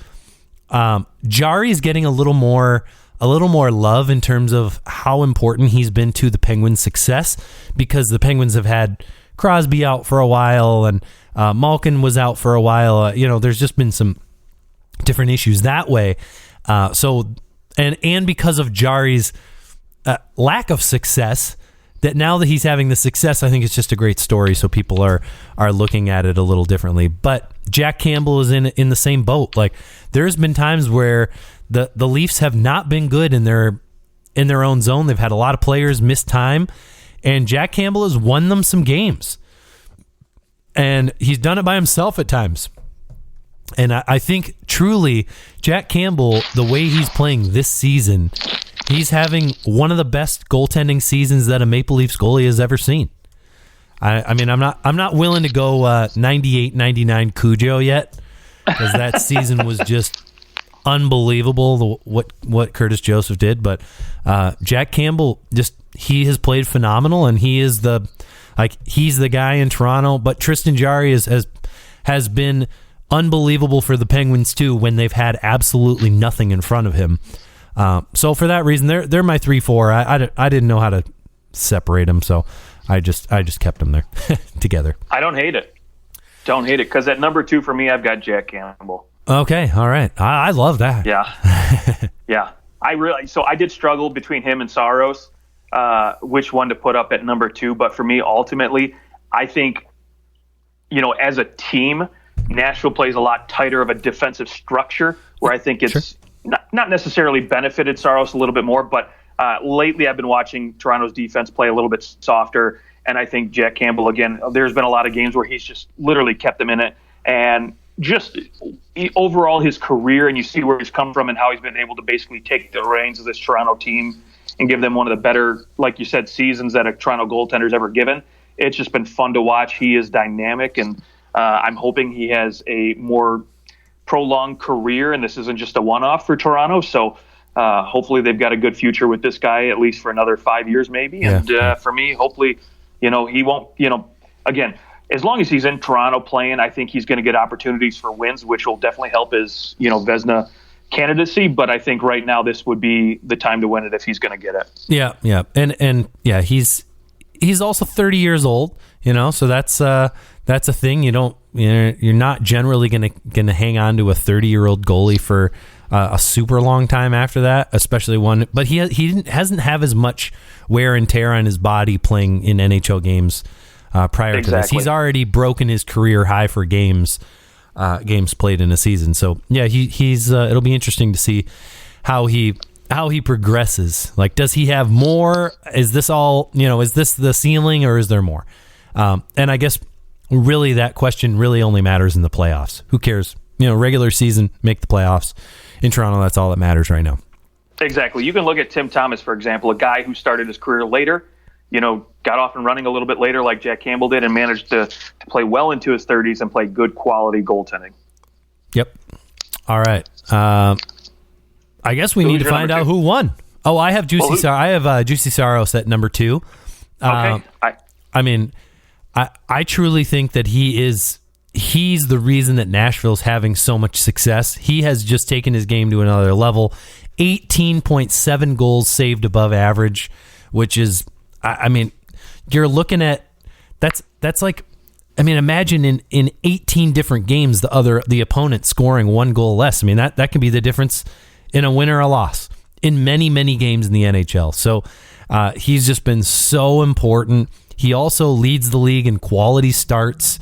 Jari is getting a little more love in terms of how important he's been to the Penguins' success, because the Penguins have had Crosby out for a while and Malkin was out for a while. There's just been some different issues that way. And because of Jari's lack of success, that now that he's having the success, I think it's just a great story. So people are looking at it a little differently. But Jack Campbell is in the same boat. Like, there's been times where the Leafs have not been good in their own zone. They've had a lot of players miss time, and Jack Campbell has won them some games. And he's done it by himself at times. And I think truly Jack Campbell, the way he's playing this season, he's having one of the best goaltending seasons that a Maple Leafs goalie has ever seen. I mean, I'm not willing to go 98-99 Cujo yet, because that season was just unbelievable, what Curtis Joseph did. But Jack Campbell, he has played phenomenal, and he's the guy in Toronto. But Tristan Jarry has been unbelievable for the Penguins too, when they've had absolutely nothing in front of him. So for that reason, they're my 3-4. I didn't know how to separate them, so I just kept them there together. I don't hate it. Because at number 2 for me, I've got Jack Campbell. Okay, all right. I love that. Yeah, yeah. I did struggle between him and Saros, which one to put up at number 2. But for me, ultimately, I think, as a team, Nashville plays a lot tighter of a defensive structure, where I think it's not necessarily benefited Saros a little bit more, but lately I've been watching Toronto's defense play a little bit softer, and I think Jack Campbell, again, there's been a lot of games where he's just literally kept them in it, and just overall his career, and you see where he's come from and how he's been able to basically take the reins of this Toronto team and give them one of the better, like you said, seasons that a Toronto goaltender's ever given. It's just been fun to watch. He is dynamic, and I'm hoping he has a more prolonged career, and this isn't just a one-off for Toronto. So hopefully they've got a good future with this guy, at least for another 5 years maybe. Yeah. And for me, hopefully, he won't, again, as long as he's in Toronto playing, I think he's going to get opportunities for wins, which will definitely help his, Vezina candidacy. But I think right now this would be the time to win it if he's going to get it. Yeah, yeah. And yeah, he's also 30 years old, so that's a thing. You're not generally gonna hang on to a 30-year-old goalie for a super long time after that, especially one. But he hasn't have as much wear and tear on his body playing in NHL games prior to this. He's already broken his career high for games played in a season. So yeah, he's it'll be interesting to see how he progresses. Like, does he have more? Is this all, is this the ceiling, or is there more? And I guess really that question really only matters in the playoffs. Who cares? Regular season, make the playoffs. In Toronto, that's all that matters right now. Exactly. You can look at Tim Thomas, for example, a guy who started his career later, got off and running a little bit later like Jack Campbell did, and managed to play well into his 30s and play good quality goaltending. Yep. All right. I guess we need to find out who won. Oh, I have Juicy Saros at number 2. Okay. I truly think that he's the reason that Nashville's having so much success. He has just taken his game to another level. 18.7 goals saved above average, which is, you're looking at, that's like, imagine in 18 different games, the opponent scoring 1 goal less. That can be the difference in a win or a loss in many, many games in the NHL. So he's just been so important. He also leads the league in quality starts.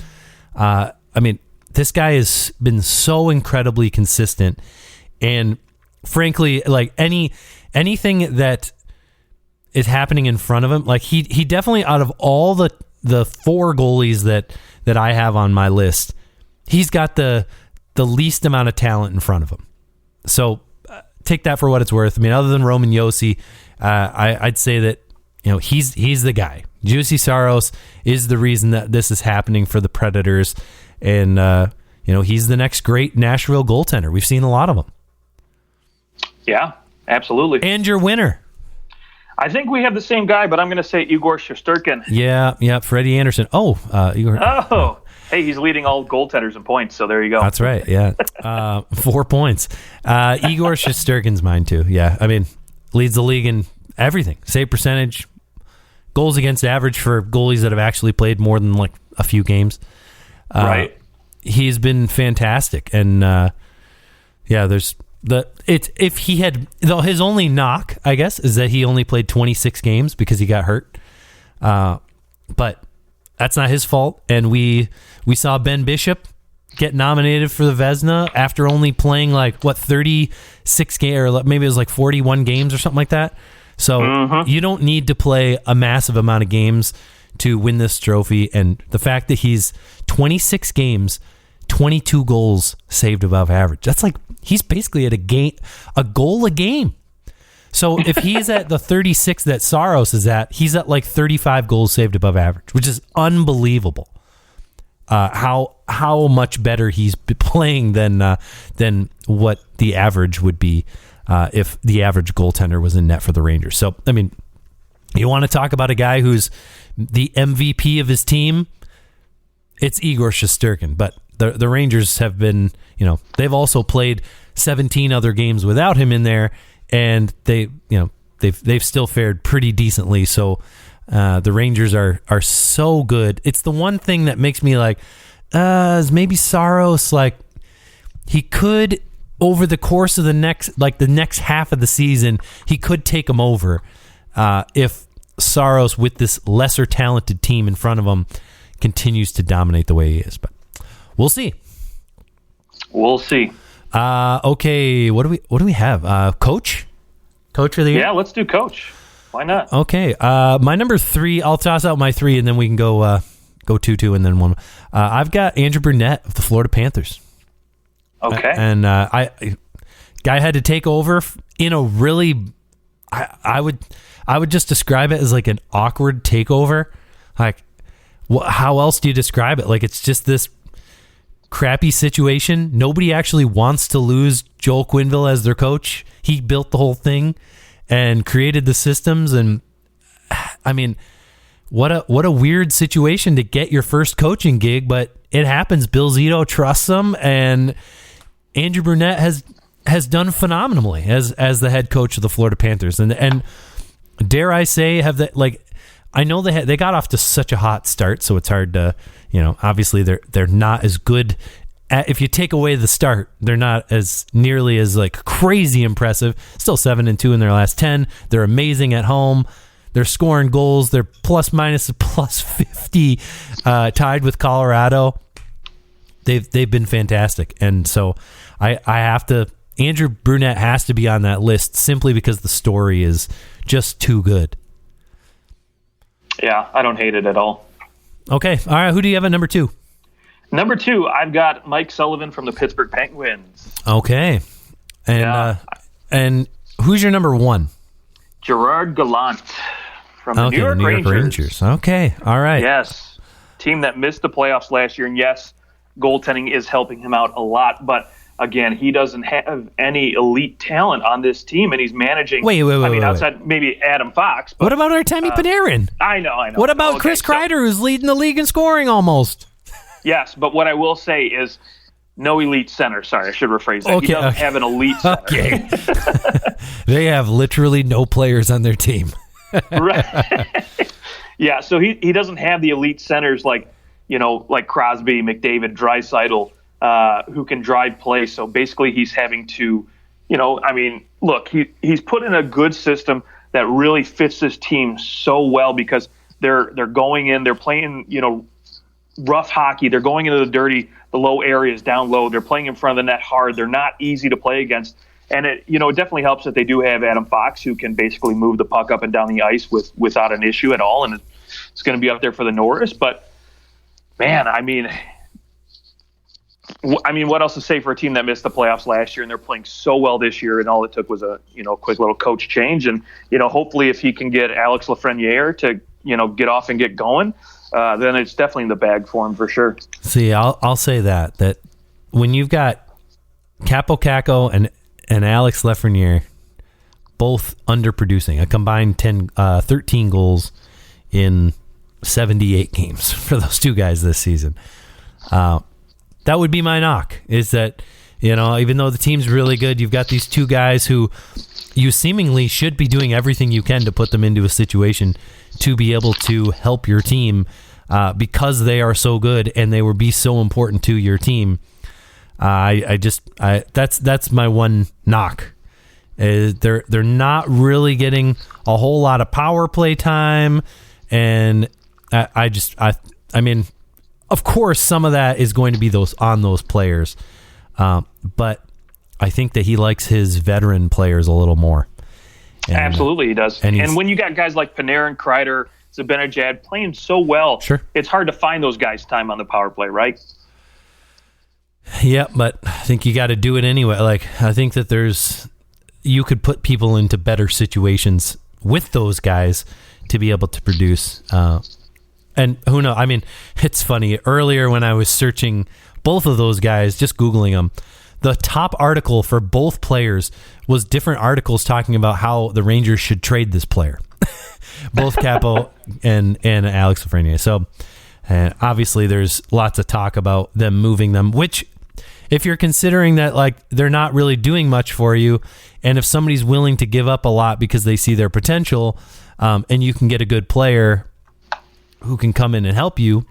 This guy has been so incredibly consistent, and frankly, like anything that is happening in front of him. Like he definitely, out of all the 4 goalies that I have on my list, he's got the least amount of talent in front of him. So take that for what it's worth. I mean, other than Roman Josi, I'd say that, you know, he's the guy. Juuse Saros is the reason that this is happening for the Predators, and you know, he's the next great Nashville goaltender. We've seen a lot of them. Yeah, absolutely. And your winner. I think we have the same guy, but I'm going to say Igor Shesterkin. Yeah, Freddie Anderson. Igor. Oh, hey, he's leading all goaltenders in points, so there you go. That's right, yeah. 4 points. Igor Shesterkin's mine, too. Yeah, I mean, leads the league in everything. Save percentage, goals against average for goalies that have actually played more than, like, a few games. Right. He's been fantastic. And, there's... If he had, though, his only knock, I guess, is that he only played 26 games because he got hurt. But that's not his fault. And we saw Ben Bishop get nominated for the Vezina after only playing 36 games, or maybe it was 41 games or something like that. So you don't need to play a massive amount of games to win this trophy. And the fact that he's 26 games, 22 goals saved above average. That's he's basically at a goal a game. So if he's at the 36 that Saros is at, he's at 35 goals saved above average, which is unbelievable. How much better he's playing than what the average would be if the average goaltender was in net for the Rangers. So, I mean, you want to talk about a guy who's the MVP of his team? It's Igor Shesterkin, but the Rangers have been, you know, they've also played 17 other games without him in there, and they've still fared pretty decently. So the Rangers are so good. It's the one thing that makes me is maybe Saros, he could, over the course of the next half of the season, he could take him over if Saros, with this lesser talented team in front of him, continues to dominate the way he is. But we'll see. We'll see. Okay, what do we have? Coach of the year? Yeah, let's do coach. Why not? Okay. My number 3, I'll toss out my 3 and then we can go 2-2 and then 1. I've got Andrew Brunette of the Florida Panthers. Okay. And guy had to take over in a really, I would just describe it as an awkward takeover. How else do you describe it? It's just this crappy situation. Nobody actually wants to lose Joel Quenneville as their coach. He built the whole thing and created the systems. And I mean, what a weird situation to get your first coaching gig, but it happens. Bill Zito trusts him, and Andrew Brunette has done phenomenally as the head coach of the Florida Panthers. And dare I say, I know they got off to such a hot start, so it's hard to, obviously they're not as good. If you take away the start, they're not as nearly as crazy impressive. Still 7-2 in their last 10. They're amazing at home. They're scoring goals. They're plus 50, tied with Colorado. They've been fantastic, and so I have to. Andrew Brunette has to be on that list simply because the story is just too good. Yeah, I don't hate it at all. Okay. All right. Who do you have at number 2? Number 2, I've got Mike Sullivan from the Pittsburgh Penguins. Okay. And and who's your number 1? Gerard Gallant from the New York Rangers. Okay. All right. Yes. Team that missed the playoffs last year. And yes, goaltending is helping him out a lot. But again, he doesn't have any elite talent on this team, and he's managing. Wait, outside maybe Adam Fox. But, what about Artemi Panarin? I know. What about Chris Kreider, who's leading the league in scoring almost? Yes, but what I will say is no elite center. Sorry, I should rephrase that. He doesn't have an elite center. Okay. They have literally no players on their team. Right. Yeah, so he doesn't have the elite centers like Crosby, McDavid, Draisaitl, who can drive play. So basically he's having to, look, he's put in a good system that really fits this team so well because they're going in, they're playing, rough hockey. They're going into the low areas down low. They're playing in front of the net hard. They're not easy to play against. And it definitely helps that they do have Adam Fox, who can basically move the puck up and down the ice without an issue at all. And it's going to be up there for the Norris. But man, I mean, what else to say for a team that missed the playoffs last year, and they're playing so well this year, and all it took was a quick little coach change. And hopefully if he can get Alex Lafreniere to get off and get going, then it's definitely in the bag for him for sure. See, I'll say that when you've got Capo Caco and Alex Lafreniere both underproducing, a combined 13 goals in 78 games for those two guys this season. That would be my knock, is that, even though the team's really good, you've got these two guys who you seemingly should be doing everything you can to put them into a situation to be able to help your team because they are so good and they will be so important to your team. That's my one knock. They're not really getting a whole lot of power play time, and I mean, of course, some of that is going to be those players, but I think that he likes his veteran players a little more. And, absolutely, he does. And when you got guys like Panarin, Kreider, Zibanejad playing so well, sure, it's hard to find those guys time on the power play, right? Yeah, but I think you got to do it anyway. Like, I think that you could put people into better situations with those guys to be able to produce. And who knows? I mean, it's funny. Earlier when I was searching both of those guys, just Googling them, the top article for both players was different articles talking about how the Rangers should trade this player. Both Capo and Alex Lafreniere. So, and obviously there's lots of talk about them moving them, which if you're considering that like they're not really doing much for you, and if somebody's willing to give up a lot because they see their potential, and you can get a good player who can come in and help you,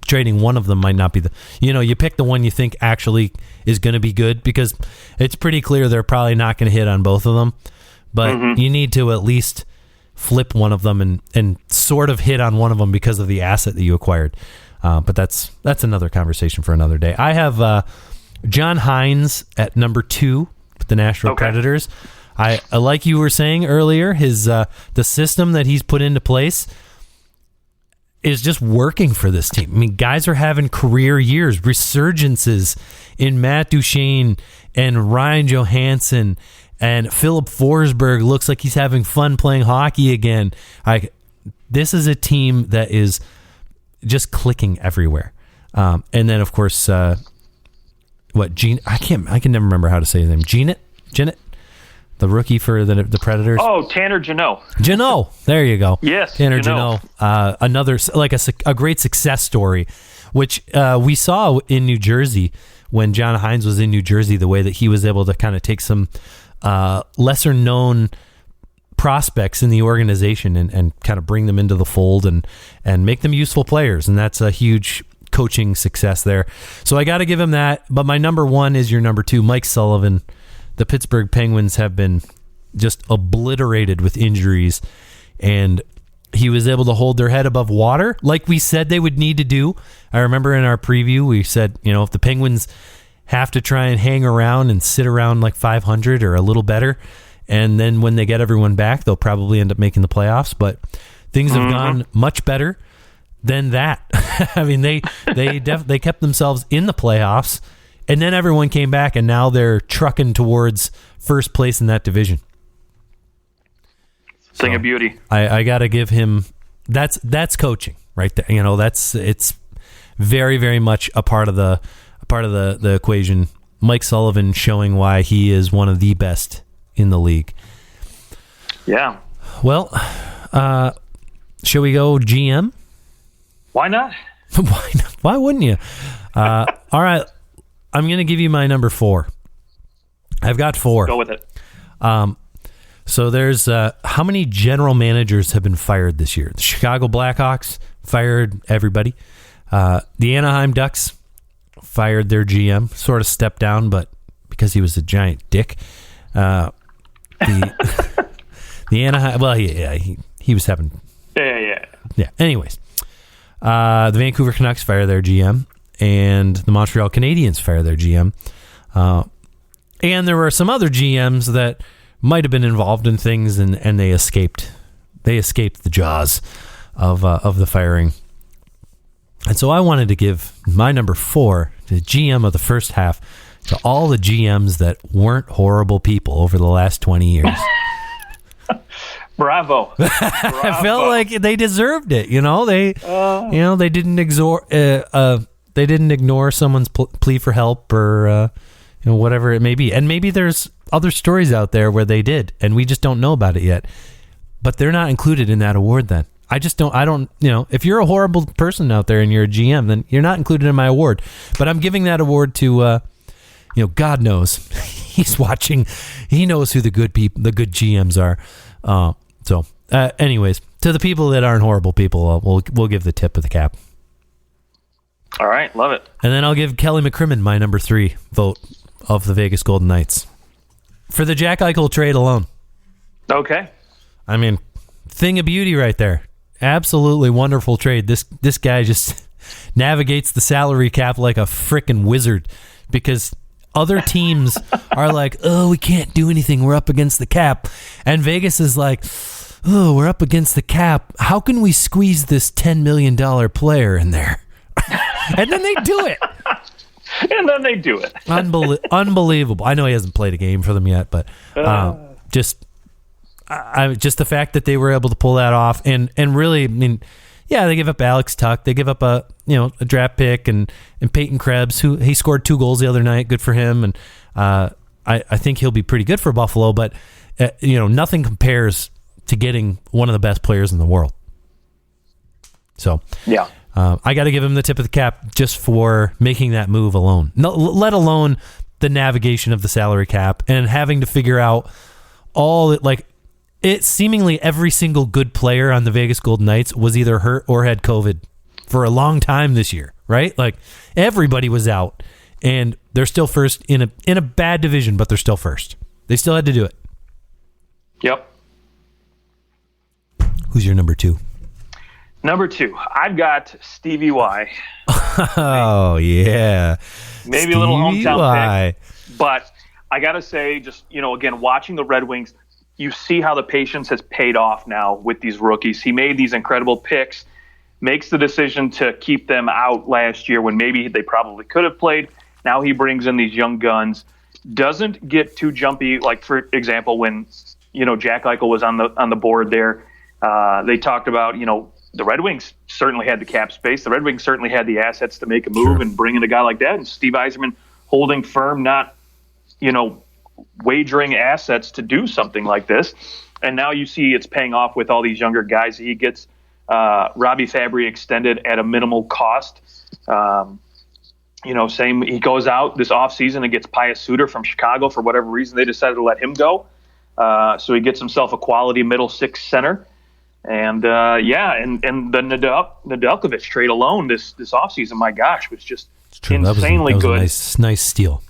trading one of them might not be you pick the one you think actually is going to be good, because it's pretty clear they're probably not going to hit on both of them, but you need to at least flip one of them and sort of hit on one of them because of the asset that you acquired. But that's another conversation for another day. I have John Hines at number 2 with the Nashville Predators. I like you were saying earlier, his the system that he's put into place is just working for this team. I mean, guys are having career years, resurgences in Matt Duchene and Ryan Johansson, and Philip Forsberg looks like he's having fun playing hockey again. This is a team that is just clicking everywhere. And then, of course, Gene? I can never remember how to say his name. Jeanette, the rookie for the Predators. Oh, Tanner Jeannot. Jeannot, there you go. Yes, Tanner Jeannot. Another like a great success story, which we saw in New Jersey when John Hines was in New Jersey. The way that he was able to kind of take some lesser known prospects in the organization and kind of bring them into the fold and make them useful players. And that's a huge coaching success there. So I got to give him that. But my number 1 is your number 2, Mike Sullivan. The Pittsburgh Penguins have been just obliterated with injuries, and he was able to hold their head above water like we said they would need to do. I remember in our preview, we said, if the Penguins have to try and hang around and sit around like 500 or a little better, and then when they get everyone back, they'll probably end up making the playoffs. But things have gone much better than that. I mean, they kept themselves in the playoffs, and then everyone came back, and now they're trucking towards first place in that division. Thing of beauty. I got to give him that's coaching right there. It's very, very much a part of the equation. Mike Sullivan showing why he is one of the best in the league. Yeah. Well, shall we go GM? Why not? Why not? Why wouldn't you? All right. I'm going to give you my number 4. I've got 4. Go with it. So there's how many general managers have been fired this year? The Chicago Blackhawks fired everybody. The Anaheim Ducks fired their GM, sort of stepped down, but because he was a giant dick. The Anaheim, well, yeah, he was having. Yeah. Anyways, the Vancouver Canucks fire their GM, and the Montreal Canadiens fire their GM. And there were some other GMs that might have been involved in things, and they escaped. They escaped the jaws of the firing. And so I wanted to give my number 4, the GM of the first half, to all the GMs that weren't horrible people over the last 20 years. Bravo. I felt like they deserved it. They didn't ignore someone's plea for help or whatever it may be. And maybe there's other stories out there where they did, and we just don't know about it yet. But they're not included in that award then. I don't, if you're a horrible person out there and you're a GM, then you're not included in my award. But I'm giving that award to, God knows he's watching. He knows who the good GMs are. Anyways, to the people that aren't horrible people, we'll give the tip of the cap. All right. Love it. And then I'll give Kelly McCrimmon my number 3 vote of the Vegas Golden Knights for the Jack Eichel trade alone. Okay. I mean, thing of beauty right there. Absolutely wonderful trade. This guy just navigates the salary cap like a frickin' wizard, because other teams are like, oh, we can't do anything. We're up against the cap. And Vegas is like, oh, we're up against the cap. How can we squeeze this $10 million player in there? And then they do it. Unbelievable. I know he hasn't played a game for them yet, but just the fact that they were able to pull that off, and really, I mean, yeah, they give up Alex Tuck, they give up a draft pick, and Peyton Krebs, who he scored 2 goals the other night, good for him, and I think he'll be pretty good for Buffalo, but nothing compares to getting one of the best players in the world. So yeah, I got to give him the tip of the cap just for making that move alone, let alone the navigation of the salary cap and having to figure out all it seemingly every single good player on the Vegas Golden Knights was either hurt or had COVID for a long time this year, right? Like everybody was out, and they're still first in a bad division, but they're still first. They still had to do it. Yep. Who's your number 2? Number 2, I've got Stevie Y. Oh yeah, maybe Stevie a little hometown Y. pick, but I gotta say, just again, watching the Red Wings, you see how the patience has paid off now with these rookies. He made these incredible picks, makes the decision to keep them out last year when maybe they probably could have played. Now he brings in these young guns, doesn't get too jumpy. Like, for example, when Jack Eichel was on the board there, they talked about the Red Wings certainly had the cap space. The Red Wings certainly had the assets to make a move and bring in a guy like that. And Steve Yzerman holding firm, not wagering assets to do something like this. And now you see it's paying off with all these younger guys. He gets Robbie Fabry extended at a minimal cost. Same, he goes out this offseason and gets Pius Suter from Chicago. For whatever reason, they decided to let him go. So he gets himself a quality middle 6 center. And and the Nedeljkovic trade alone this offseason, my gosh, was just insanely good. That was a nice steal.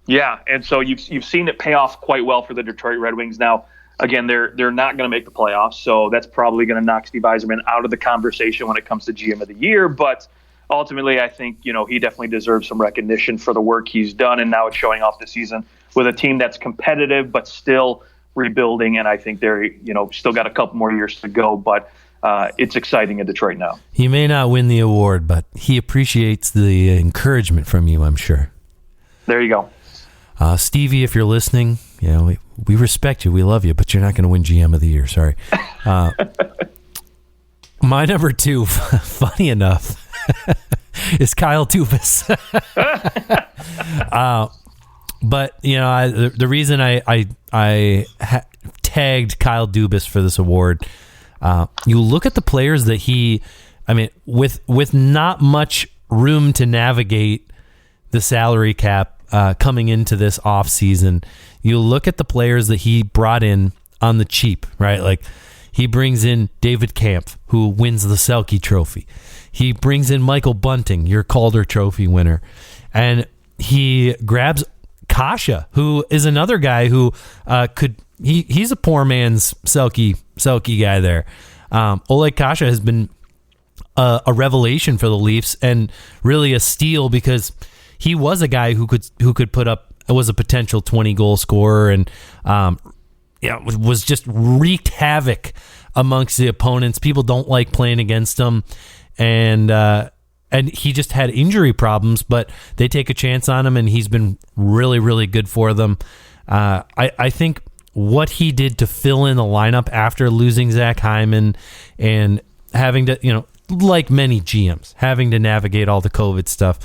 Yeah, and so you've seen it pay off quite well for the Detroit Red Wings. Now, again, they're not going to make the playoffs, so that's probably going to knock Steve Yzerman out of the conversation when it comes to GM of the year. But ultimately, I think he definitely deserves some recognition for the work he's done, and now it's showing off this season with a team that's competitive but still rebuilding. And I think they're still got a couple more years to go, but it's exciting in Detroit now. He may not win the award, but he appreciates the encouragement from you, I'm sure. There you go. Stevie, if you're listening, we respect you, we love you, but you're not going to win GM of the year. Sorry. My number 2, funny enough, is Kyle Dubas. But the reason I tagged Kyle Dubas for this award, you look at the players that with not much room to navigate the salary cap. Coming into this offseason, you look at the players that he brought in on the cheap, right? Like, he brings in David Kampf, who wins the Selke Trophy. He brings in Michael Bunting, your Calder Trophy winner. And he grabs Kasha, who is another guy who he's a poor man's Selke guy there. Oleg Kasha has been a revelation for the Leafs, and really a steal, because he was a guy who could put up was a potential 20 goal scorer, and was just wreaked havoc amongst the opponents. People don't like playing against him, and he just had injury problems, but they take a chance on him, and he's been really, really good for them. I think what he did to fill in the lineup after losing Zach Hyman and having to, like many GMs, having to navigate all the COVID stuff.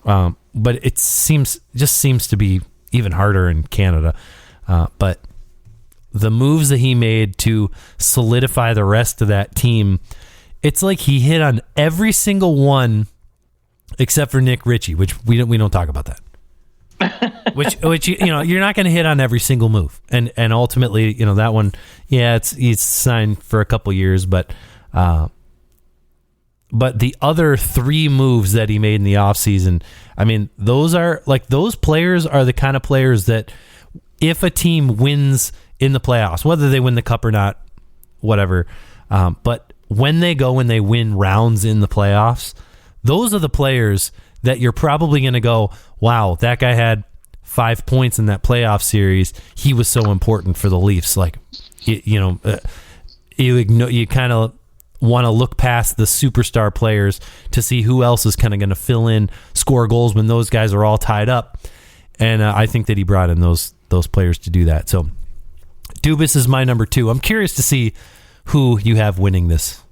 But it seems to be even harder in Canada. But the moves that he made to solidify the rest of that team, it's like he hit on every single one except for Nick Ritchie, which we don't talk about that. which you're not going to hit on every single move, and ultimately that one, he's signed for a couple years, but the other 3 moves that he made in the offseason, I mean, those players are the kind of players that if a team wins in the playoffs, whether they win the cup or not, whatever, but when they go and they win rounds in the playoffs, those are the players that you're probably going to go, wow, that guy had 5 points in that playoff series. He was so important for the Leafs. Like, you kind of want to look past the superstar players to see who else is kind of going to fill in, score goals when those guys are all tied up. And I think that he brought in those players to do that. So Dubas is my number 2. I'm curious to see who you have winning this.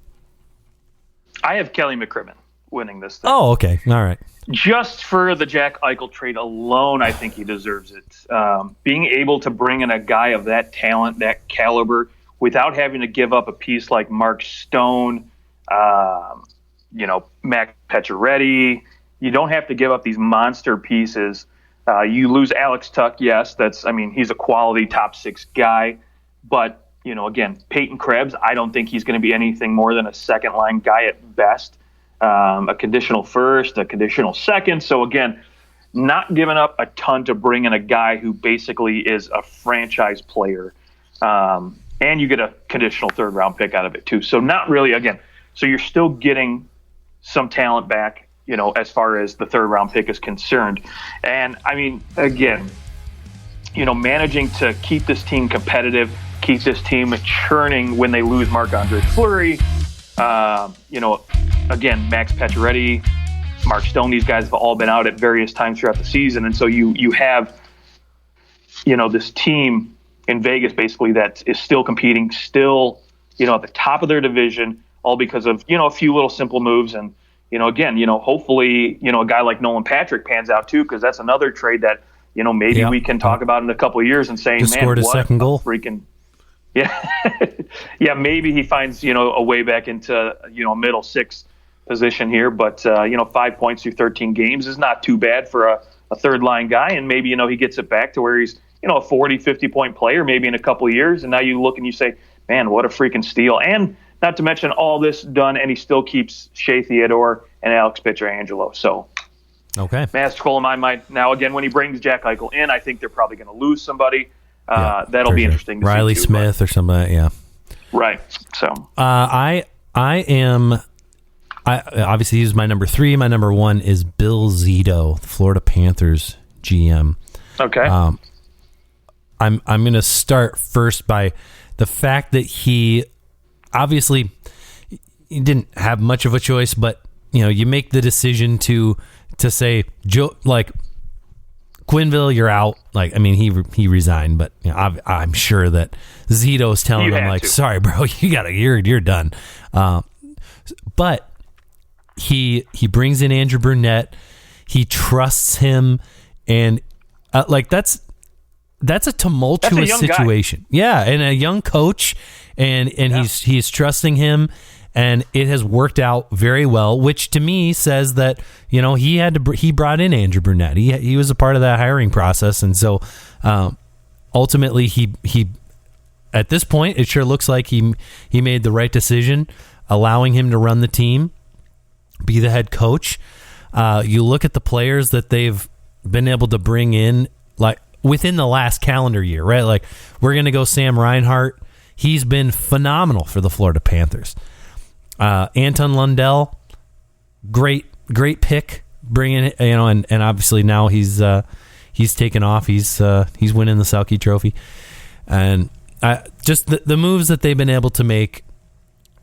I have Kelly McCrimmon winning this thing. Oh, okay. All right. Just for the Jack Eichel trade alone, I think he deserves it. Being able to bring in a guy of that talent, that caliber, without having to give up a piece like Mark Stone, Max Pacioretty. You don't have to give up these monster pieces. You lose Alex Tuch, yes, he's a quality top 6 guy. But, again, Peyton Krebs, I don't think he's going to be anything more than a second-line guy at best. A conditional first, a conditional second. So, again, not giving up a ton to bring in a guy who basically is a franchise player. And you get a conditional 3rd-round pick out of it, too. So not really, again, so you're still getting some talent back, as far as the 3rd-round pick is concerned. And, again, managing to keep this team competitive, keep this team churning when they lose Marc-Andre Fleury, again, Max Pacioretty, Mark Stone, these guys have all been out at various times throughout the season. And so you have, this team in Vegas basically that is still competing, still, at the top of their division, all because of, a few little simple moves. And, again, hopefully, a guy like Nolan Patrick pans out too, because that's another trade that, maybe we can talk about in a couple of years and saying, just scored a second goal. Freaking, yeah, maybe he finds, a way back into, a middle 6 position here. But, 5 points through 13 games is not too bad for a 3rd-line guy. And maybe, he gets it back to where he's, a 40, 50-point player maybe in a couple of years. And now you look and you say, man, what a freaking steal. And not to mention all this done, and he still keeps Shea Theodore and Alex Pietrangelo. So, okay, masterful in my mind. Now, again, when he brings Jack Eichel in, I think they're probably going to lose somebody. That'll be interesting to Riley see too, Smith or somebody, yeah. Right. So I obviously he's my number 3. My number 1 is Bill Zito, the Florida Panthers GM. Okay. I'm going to start first by the fact that he didn't have much of a choice, but you make the decision to say, Joe, like, Quenneville, you're out. Like, he resigned, but I'm sure that Zito's telling him, like, sorry, bro, you're done. But he brings in Andrew Burnett. He trusts him, and that's a tumultuous situation. Guy. Yeah, and a young coach, and he's trusting him, and it has worked out very well, which to me says that he brought in Andrew Burnett. He was a part of that hiring process, and so ultimately he at this point it sure looks like he made the right decision, allowing him to run the team, be the head coach. You look at the players that they've been able to bring in, like, within the last calendar year, right? Like, we're going to go Sam Reinhart. He's been phenomenal for the Florida Panthers. Anton Lundell, great pick, bringing it, and obviously now he's he's taken off. He's winning the Selke Trophy, and just the moves that they've been able to make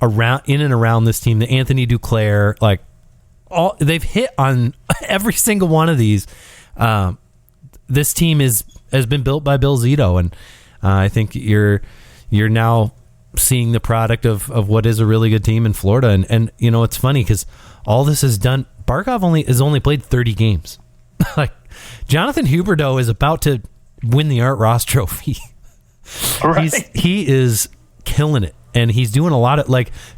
in and around this team. The Anthony Duclair, like they've hit on every single one of these. This team has been built by Bill Zito, and I think you're now seeing the product of what is a really good team in Florida. And you know, it's funny because all this is done. Barkov has only played 30 games. Like Jonathan Huberdeau is about to win the Art Ross Trophy. Right. He is killing it, and he's doing a lot of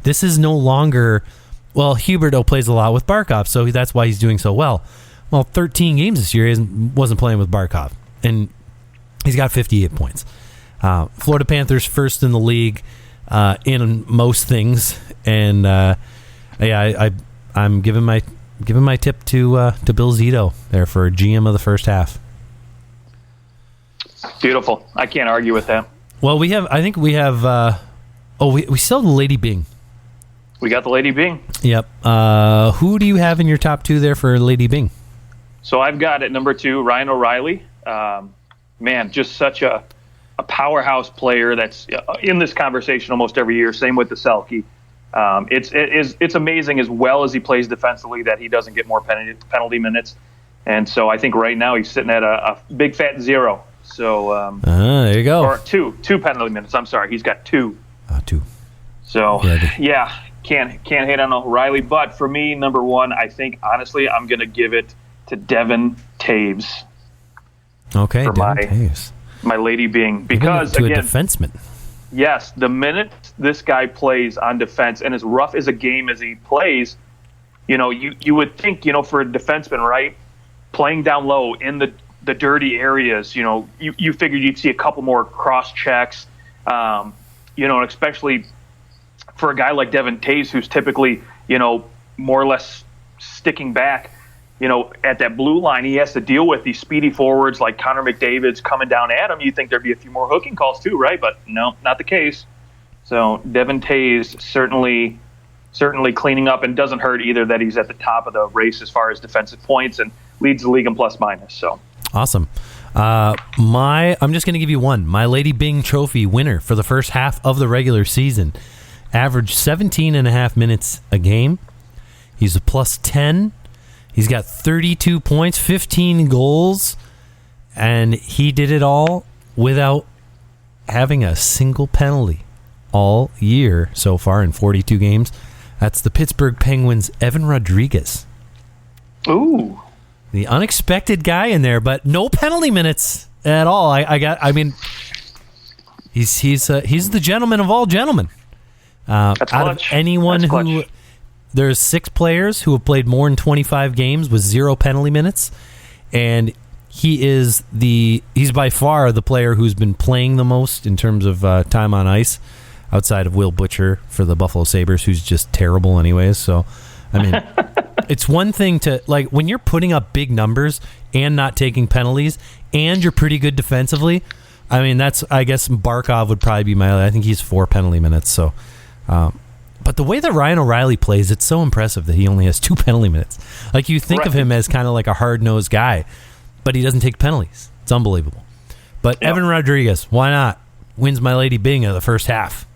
this is no longer. Well, Huberdeau plays a lot with Barkov, so that's why he's doing so well. Well, 13 games this year, he wasn't playing with Barkov, and he's got 58 points. Florida Panthers first in the league in most things, and I'm giving my tip to Bill Zito there for GM of the first half. Beautiful. I can't argue with that. Well, we still have the Lady Byng. We got the Lady Byng. Yep. Who do you have in your top two there for Lady Byng? So I've got at number 2 Ryan O'Reilly. Man, just such a powerhouse player that's in this conversation almost every year. Same with the Selke. It's amazing as well as he plays defensively that he doesn't get more penalty minutes. And so I think right now he's sitting at a big fat 0. So there you go. Or two penalty minutes. I'm sorry, he's got 2. 2. So can't hate on O'Reilly. But for me, number 1, I think honestly I'm going to give it to Devin Taves. Okay, for Devin Taves. My Lady Byng, because to again, a defenseman. Yes, the minute this guy plays on defense, and as rough as a game as he plays, you know, you would think, you know, for a defenseman, right, playing down low in the dirty areas, you know, you figured you'd see a couple more cross checks, you know, and especially for a guy like Devin Taves, who's typically, you know, more or less sticking back. You know, at that blue line, he has to deal with these speedy forwards like Connor McDavid's coming down at him. You'd think there'd be a few more hooking calls too, right? But no, not the case. So Devin Taves certainly cleaning up, and doesn't hurt either that he's at the top of the race as far as defensive points and leads the league in plus minus. So awesome. I'm just going to give you one. My Lady Byng Trophy winner for the first half of the regular season averaged 17.5 minutes a game. He's a plus 10. He's got 32 points, 15 goals, and he did it all without having a single penalty all year so far in 42 games. That's the Pittsburgh Penguins' Evan Rodriguez. Ooh. The unexpected guy in there, but no penalty minutes at all. He's the gentleman of all gentlemen. That's out clutch. Of anyone That's who... clutch. There's 6 players who have played more than 25 games with 0 penalty minutes, and he's by far the player who's been playing the most in terms of time on ice, outside of Will Butcher for the Buffalo Sabres, who's just terrible anyways. So, I mean, it's one thing to, like, when you're putting up big numbers and not taking penalties, and you're pretty good defensively, I mean, I guess Barkov would probably be I think he's 4 penalty minutes, so... But the way that Ryan O'Reilly plays, it's so impressive that he only has 2 penalty minutes. Like, you think of him as kind of like a hard-nosed guy, but he doesn't take penalties. It's unbelievable. But yep. Evan Rodriguez, why not? Wins my Lady Byng of the first half.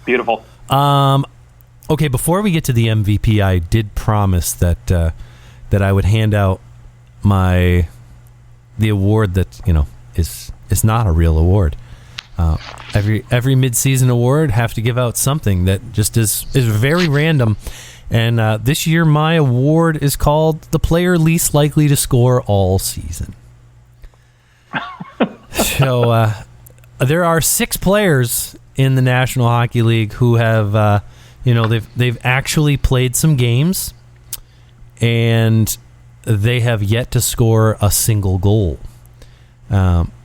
Beautiful. Okay, before we get to the MVP, I did promise that I would hand out the award that, you know, is not a real award. Every mid-season award have to give out something that just is very random, and this year my award is called the player least likely to score all season. So there are 6 players in the National Hockey League who have they've actually played some games, and they have yet to score a single goal.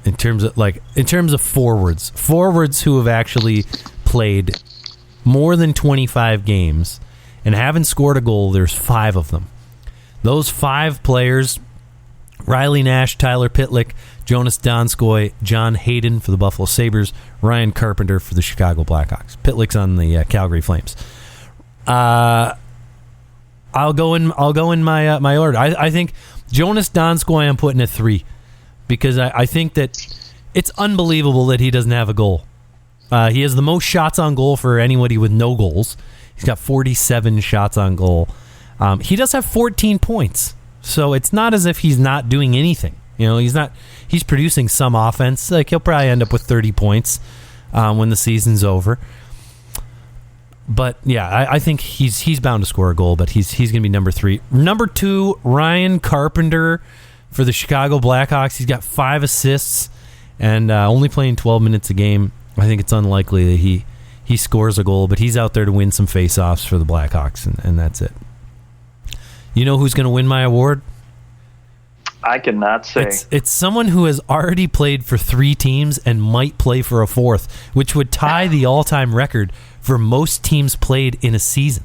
In terms of forwards who have actually played more than 25 games and haven't scored a goal, there's 5 of them. Those 5 players: Riley Nash, Tyler Pitlick, Jonas Donskoy, John Hayden for the Buffalo Sabres, Ryan Carpenter for the Chicago Blackhawks. Pitlick's on the Calgary Flames. I'll go in my order. I think Jonas Donskoy, I'm putting at 3 because I think that it's unbelievable that he doesn't have a goal. He has the most shots on goal for anybody with no goals. He's got 47 shots on goal. He does have 14 points, so it's not as if he's not doing anything. He's producing some offense. Like, he'll probably end up with 30 points when the season's over. But yeah, I think he's bound to score a goal, but he's going to be number 3. Number 2, Ryan Carpenter for the Chicago Blackhawks. He's got 5 assists and only playing 12 minutes a game. I think it's unlikely that he scores a goal, but he's out there to win some face-offs for the Blackhawks, and that's it. You know who's going to win my award? I cannot say. It's someone who has already played for 3 teams and might play for a 4th, which would tie the all-time record for most teams played in a season.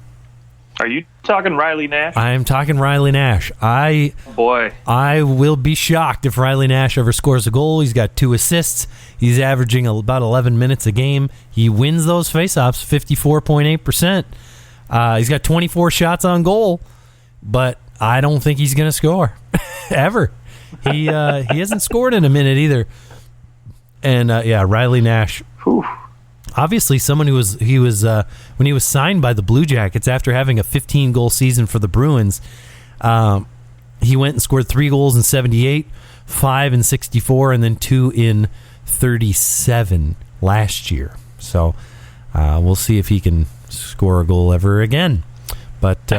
Are you talking Riley Nash? I am talking Riley Nash. I will be shocked if Riley Nash ever scores a goal. He's got 2 assists. He's averaging about 11 minutes a game. He wins those faceoffs 54.8%. He's got 24 shots on goal, but I don't think he's going to score ever. He hasn't scored in a minute either. And Riley Nash. Whew. Obviously, someone when he was signed by the Blue Jackets after having a 15-goal season for the Bruins, he went and scored 3 goals in 78, 5 in 64, and then 2 in 37 last year. So we'll see if he can score a goal ever again. But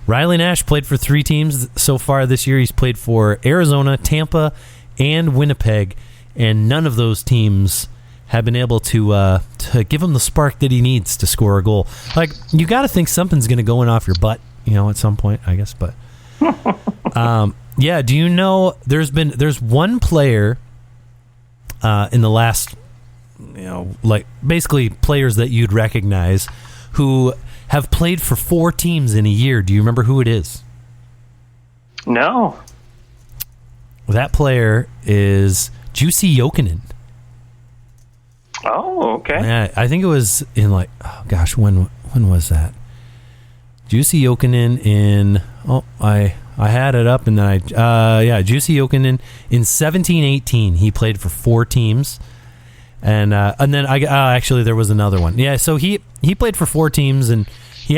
Riley Nash played for 3 teams so far this year. He's played for Arizona, Tampa, and Winnipeg, and none of those teams have been able to give him the spark that he needs to score a goal. Like, you got to think something's going to go in off your butt, at some point, I guess. But do you know there's one player in the last, basically players that you'd recognize who have played for 4 teams in a year. Do you remember who it is? No. That player is Jussi Jokinen. Oh, okay. Yeah, I think it was in when was that? Jussi Jokinen I had it up and then Jussi Jokinen in 17-18. He played for 4 teams, and then actually there was another one. Yeah, so he played for 4 teams, and he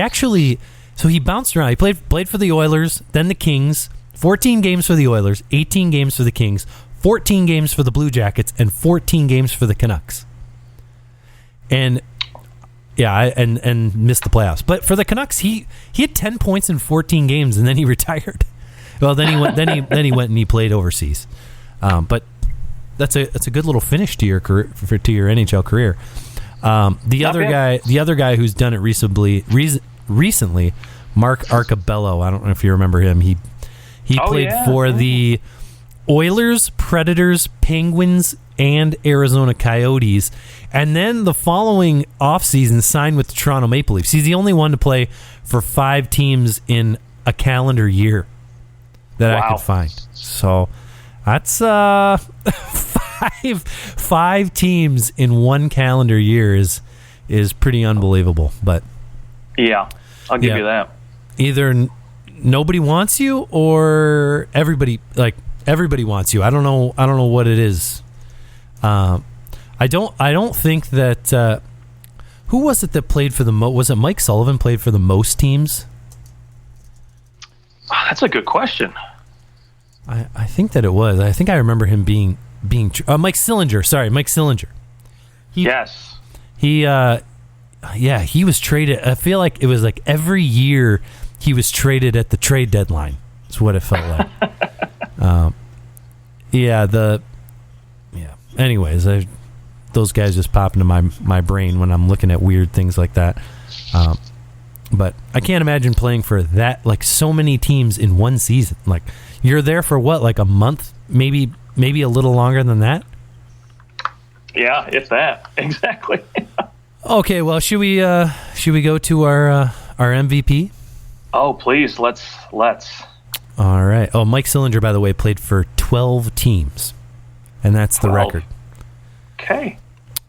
bounced around. He played for the Oilers, then the Kings. 14 games for the Oilers, 18 games for the Kings, 14 games for the Blue Jackets, and 14 games for the Canucks. And and missed the playoffs. But for the Canucks, he had 10 points in 14 games, and then he retired. Well, then he went and he played overseas. But that's a good little finish to your career, to your NHL career. The other guy who's done it recently, Mark Arcabello. I don't know if you remember him. He played for the Oilers, Predators, Penguins, and Arizona Coyotes, and then the following offseason signed with the Toronto Maple Leafs. He's the only one to play for 5 teams in a calendar year that I could find. So that's 5 teams in one calendar year is pretty unbelievable. But yeah, I'll give you that. Either nobody wants you or everybody wants you. I don't know what it is. I don't think that who was it that played for the was it Mike Sullivan played for the most teams? That's a good question. I think that it was. I think I remember him being Mike Sillinger. Sorry, Mike Sillinger. Yes. He was traded. I feel like it was like every year he was traded at the trade deadline. That's what it felt like. Anyways, those guys just pop into my brain when I'm looking at weird things like that. But I can't imagine playing for that, like so many teams in one season. Like you're there for what, like a month, maybe a little longer than that. Yeah, if that. Exactly. Okay, well, should we go to our MVP? Oh, please, let's. All right. Oh, Mike Sillinger, by the way, played for 12 teams, and that's the record. Okay.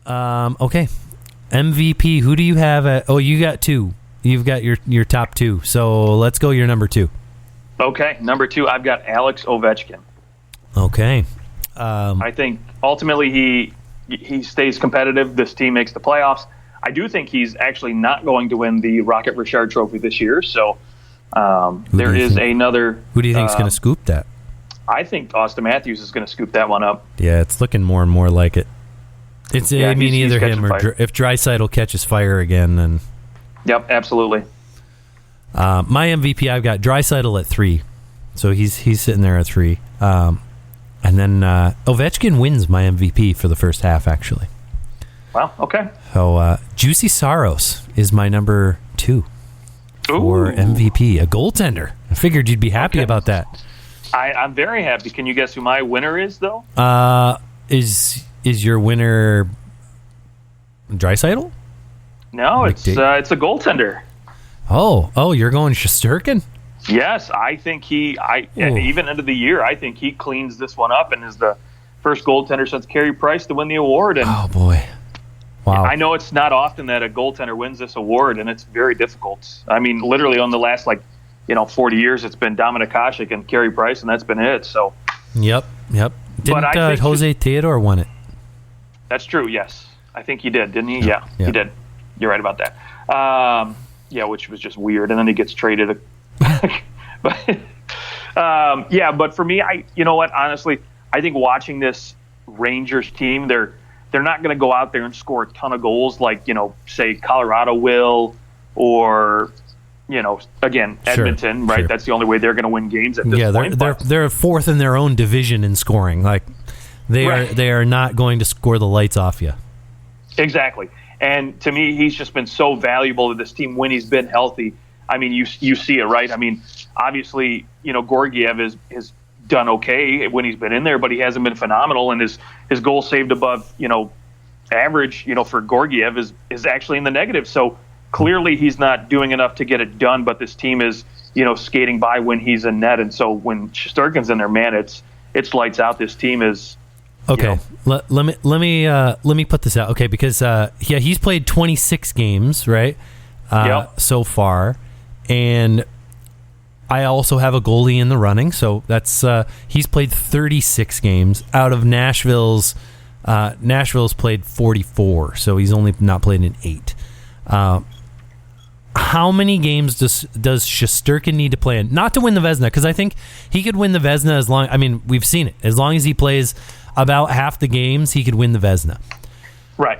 Okay. MVP. Who do you have? You got 2. You've got your top 2. So let's go your number 2. Okay, number 2, I've got Alex Ovechkin. Okay. I think ultimately he stays competitive. This team makes the playoffs. I do think he's actually not going to win the Rocket Richard Trophy this year. So there is another. Who do you think is going to scoop that? I think Austin Matthews is going to scoop that one up. Yeah, it's looking more and more like it. It's either him or if Draisaitl catches fire again, then. Yep, absolutely. My MVP, I've got Draisaitl at 3, so he's sitting there at 3. And then Ovechkin wins my MVP for the first half, actually. Wow, okay. So Juicy Saros is my number 2 for MVP, a goaltender. I figured you'd be happy about that. I'm very happy. Can you guess who my winner is, though? Is your winner Draisaitl? No, it's a goaltender. Oh, you're going Shesterkin? Yes, I think even end of the year, I think he cleans this one up and is the first goaltender since Carey Price to win the award. And oh boy, wow! I know it's not often that a goaltender wins this award, and it's very difficult. I mean, literally on the last 40 years, it's been Dominik Hasek and Carey Price, and that's been it. So, yep. Didn't Jose Theodore won it? That's true. Yes, I think he did, didn't he? Yeah, he did. You're right about that. Which was just weird, and then he gets traded. But for me, you know what? Honestly, I think watching this Rangers team, they're not going to go out there and score a ton of goals like say Colorado will, or again Edmonton, right? Sure. That's the only way they're going to win games at this point. They're fourth in their own division in scoring. Like they are not going to score the lights off you. Exactly. And to me, he's just been so valuable to this team when he's been healthy. I mean, you see it, right? I mean, obviously, Georgiev has done okay when he's been in there, but he hasn't been phenomenal. And his goal saved above, average, for Georgiev is actually in the negative. So clearly he's not doing enough to get it done, but this team is, skating by when he's in net. And so when Shesterkin's in there, man, it's lights out. This team is. Okay, let me put this out. Okay, because he's played 26 games, right? So far, and I also have a goalie in the running, so that's he's played 36 games out of Nashville's. Nashville's played 44, so he's only not played in 8. How many games does Shesterkin need to play in? Not to win the Vezina, because I think he could win the Vezina as long. I mean, we've seen it. As long as he plays about half the games, he could win the Vezina. Right.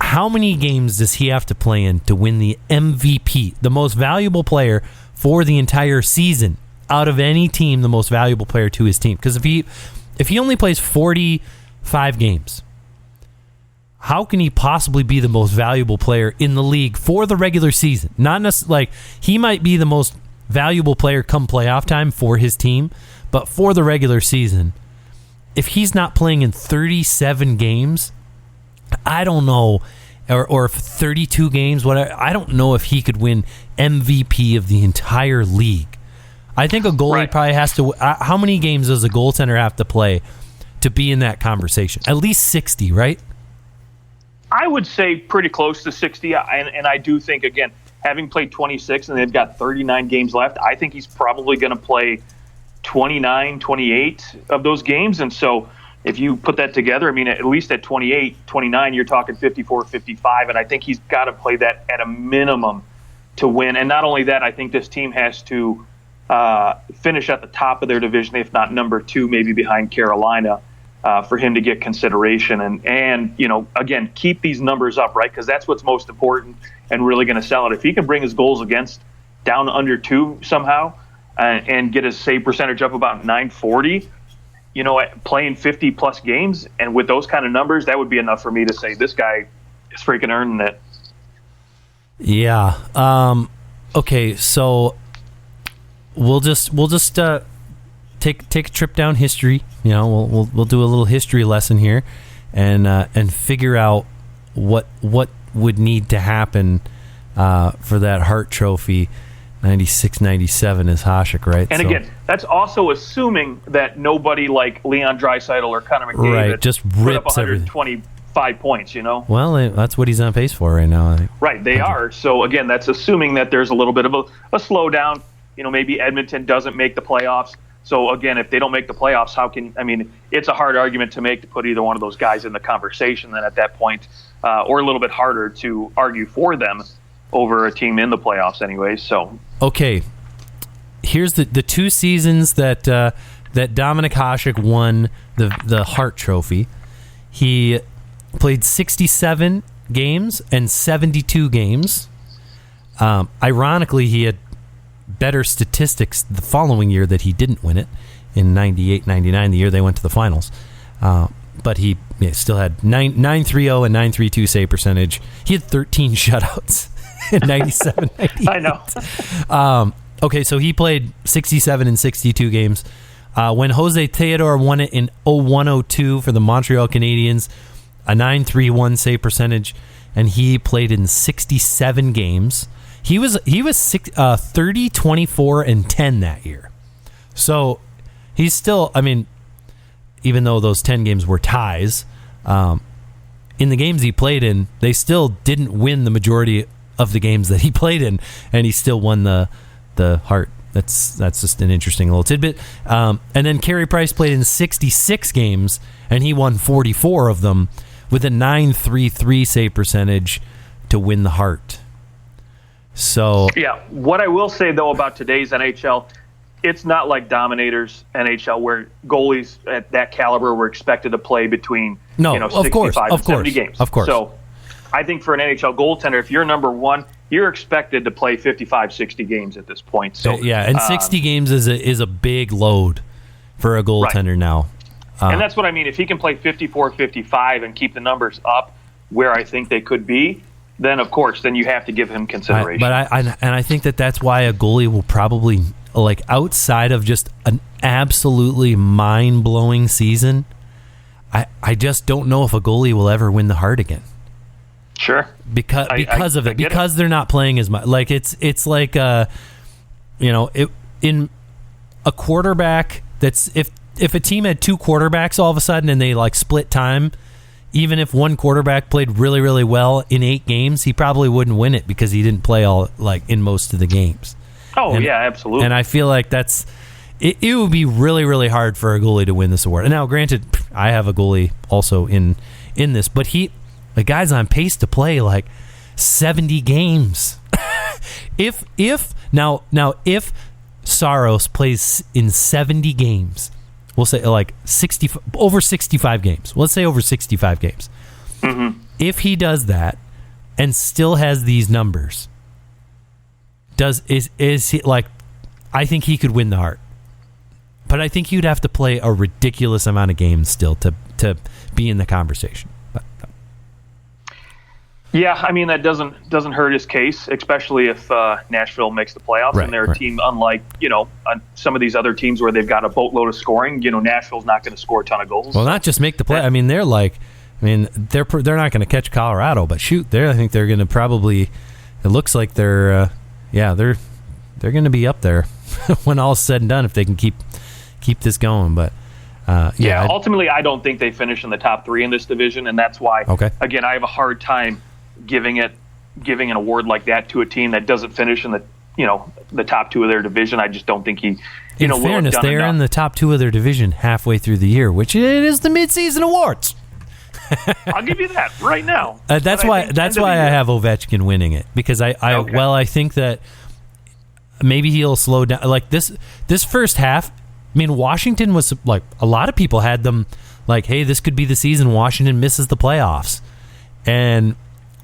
How many games does he have to play in to win the MVP, the most valuable player for the entire season out of any team, the most valuable player to his team? Because if he only plays 45 games, how can he possibly be the most valuable player in the league for the regular season? Not necessarily he might be the most valuable player come playoff time for his team, but for the regular season, if he's not playing in 37 games, I don't know, or 32 games, whatever, I don't know if he could win MVP of the entire league. I think a goalie probably has to. How many games does a goaltender have to play to be in that conversation? At least 60, right? I would say pretty close to 60, and I do think, again, having played 26 and they've got 39 games left, I think he's probably going to play 29, 28 of those games. And so if you put that together, I mean, at least at 28, 29, you're talking 54, 55. And I think he's got to play that at a minimum to win. And not only that, I think this team has to finish at the top of their division, if not number 2, maybe behind Carolina, for him to get consideration. And again, keep these numbers up, right? Because that's what's most important and really going to sell it. If he can bring his goals against down under 2 somehow, and get his save percentage up about 940, playing 50-plus games, and with those kind of numbers, that would be enough for me to say this guy is freaking earning it. Yeah. Okay, so we'll just take a trip down history. We'll do a little history lesson here, and figure out what would need to happen for that Hart Trophy. 96, 97 is Hasek, right? And again, that's also assuming that nobody like Leon Draisaitl or Connor McDavid just put up rips 125 points, Well, that's what he's on pace for right now, I think. Right, they are. So again, that's assuming that there's a little bit of a slowdown. maybe Edmonton doesn't make the playoffs. So again, if they don't make the playoffs, it's a hard argument to make to put either one of those guys in the conversation then at that point, or a little bit harder to argue for them over a team in the playoffs anyways. So okay, here's the 2 seasons that Dominik Hasek won the Hart Trophy. He played 67 games and 72 games. Ironically, he had better statistics the following year that he didn't win it in 98-99, the year they went to the finals. But he still had 9.30 and 9.32 save percentage. He had 13 shutouts in 97-98. I know. Okay, so he played 67 and 62 games. When Jose Theodore won it in 01-02 for the Montreal Canadiens, a 9.31 save percentage, and he played in 67 games. He was 30, 24, and 10 that year. So he's still, even though those 10 games were ties, in the games he played in, they still didn't win the majority of the games that he played in, and he still won the Hart. That's just an interesting little tidbit. And then Carey Price played in 66 games, and he won 44 of them with a 9.33 save percentage to win the Hart. So yeah, what I will say though about today's NHL, it's not like Dominator's NHL where goalies at that caliber were expected to play between 65 and 70 games. Of course. So I think for an NHL goaltender, if you're number one, you're expected to play 55, 60 games at this point. So yeah, and 60 games is a big load for a goaltender right now. And that's what I mean. If he can play 54, 55 and keep the numbers up where I think they could be, then of course, then you have to give him consideration. I think that's why a goalie will probably, like, outside of just an absolutely mind-blowing season, I just don't know if a goalie will ever win the Hart again. Sure. Because of it. Because they're not playing as much. Like, it's like, in a quarterback that's, if a team had 2 quarterbacks all of a sudden and they, like, split time, even if one quarterback played really, really well in 8 games, he probably wouldn't win it because he didn't play all, like, in most of the games. Oh, yeah, absolutely. And I feel like it would be really, really hard for a goalie to win this award. And now, granted, I have a goalie also in this, but the guy's on pace to play like 70 games. if Saros plays in 70 games, we'll say like over 65 games. Let's say over 65 games. Mm-hmm. If he does that and still has these numbers, is he like? I think he could win the Hart, but I think you'd have to play a ridiculous amount of games still to be in the conversation. Yeah, I mean, that doesn't hurt his case, especially if Nashville makes the playoffs and they're a team unlike, some of these other teams where they've got a boatload of scoring. Nashville's not going to score a ton of goals. Well, not just make the play. I mean, they're not going to catch Colorado, but shoot, I think they're going to probably. It looks like they're going to be up there when all's said and done if they can keep this going. But ultimately, I don't think they finish in the top 3 in this division, and that's why. Okay. Again, I have a hard time giving an award like that to a team that doesn't finish in the top 2 of their division. I just don't think he. In fairness, they are in the top 2 of their division halfway through the year, which it is the Mid-Season Awards. I'll give you that right now. That's why I have Ovechkin winning it, because I think that maybe he'll slow down. Like this first half, I mean, Washington was like, a lot of people had them like, hey, this could be the season Washington misses the playoffs, and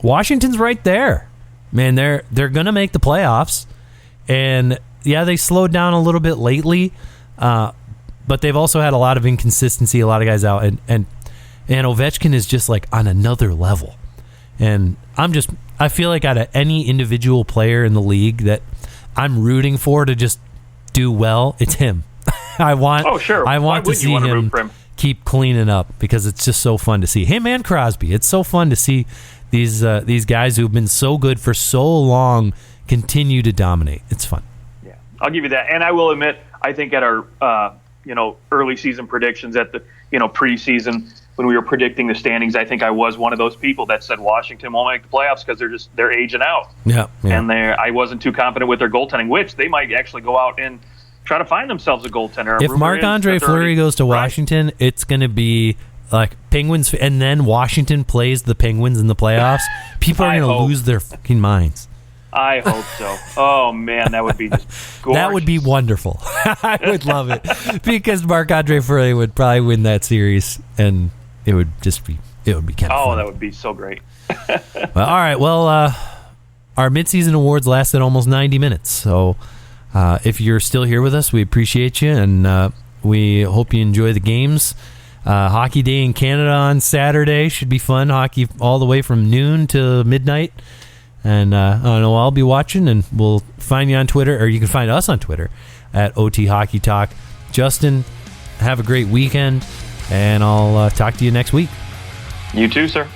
Washington's right there. Man, they're gonna make the playoffs, and yeah, they slowed down a little bit lately, but they've also had a lot of inconsistency, a lot of guys out, and Ovechkin is just like on another level. And I feel like out of any individual player in the league that I'm rooting for to just do well, it's him. I want to see him keep cleaning up, because it's just so fun to see him and Crosby. It's so fun to see these guys who've been so good for so long continue to dominate. It's fun. Yeah, I'll give you that. And I will admit, I think at our early season predictions at the preseason, when we were predicting the standings, I think I was one of those people that said Washington won't make the playoffs because they're aging out. Yeah. And I wasn't too confident with their goaltending, which they might actually go out and try to find themselves a goaltender. If Marc-Andre Fleury goes to Washington, it's going to be like Penguins, and then Washington plays the Penguins in the playoffs. People are going to lose their fucking minds. I hope so. Oh, man, that would be just gorgeous. That would be wonderful. I would love it because Marc-Andre Fleury would probably win that series, and it would be kind of fun. Oh, that would be so great. All right, well, our mid-season awards lasted almost 90 minutes, so if you're still here with us, we appreciate you, and we hope you enjoy the games. Hockey Day in Canada on Saturday should be fun. Hockey all the way from noon to midnight. And I know I'll be watching, and we'll find you on Twitter, or you can find us on Twitter at OT Hockey Talk. Justin, have a great weekend, and I'll talk to you next week. You too, sir.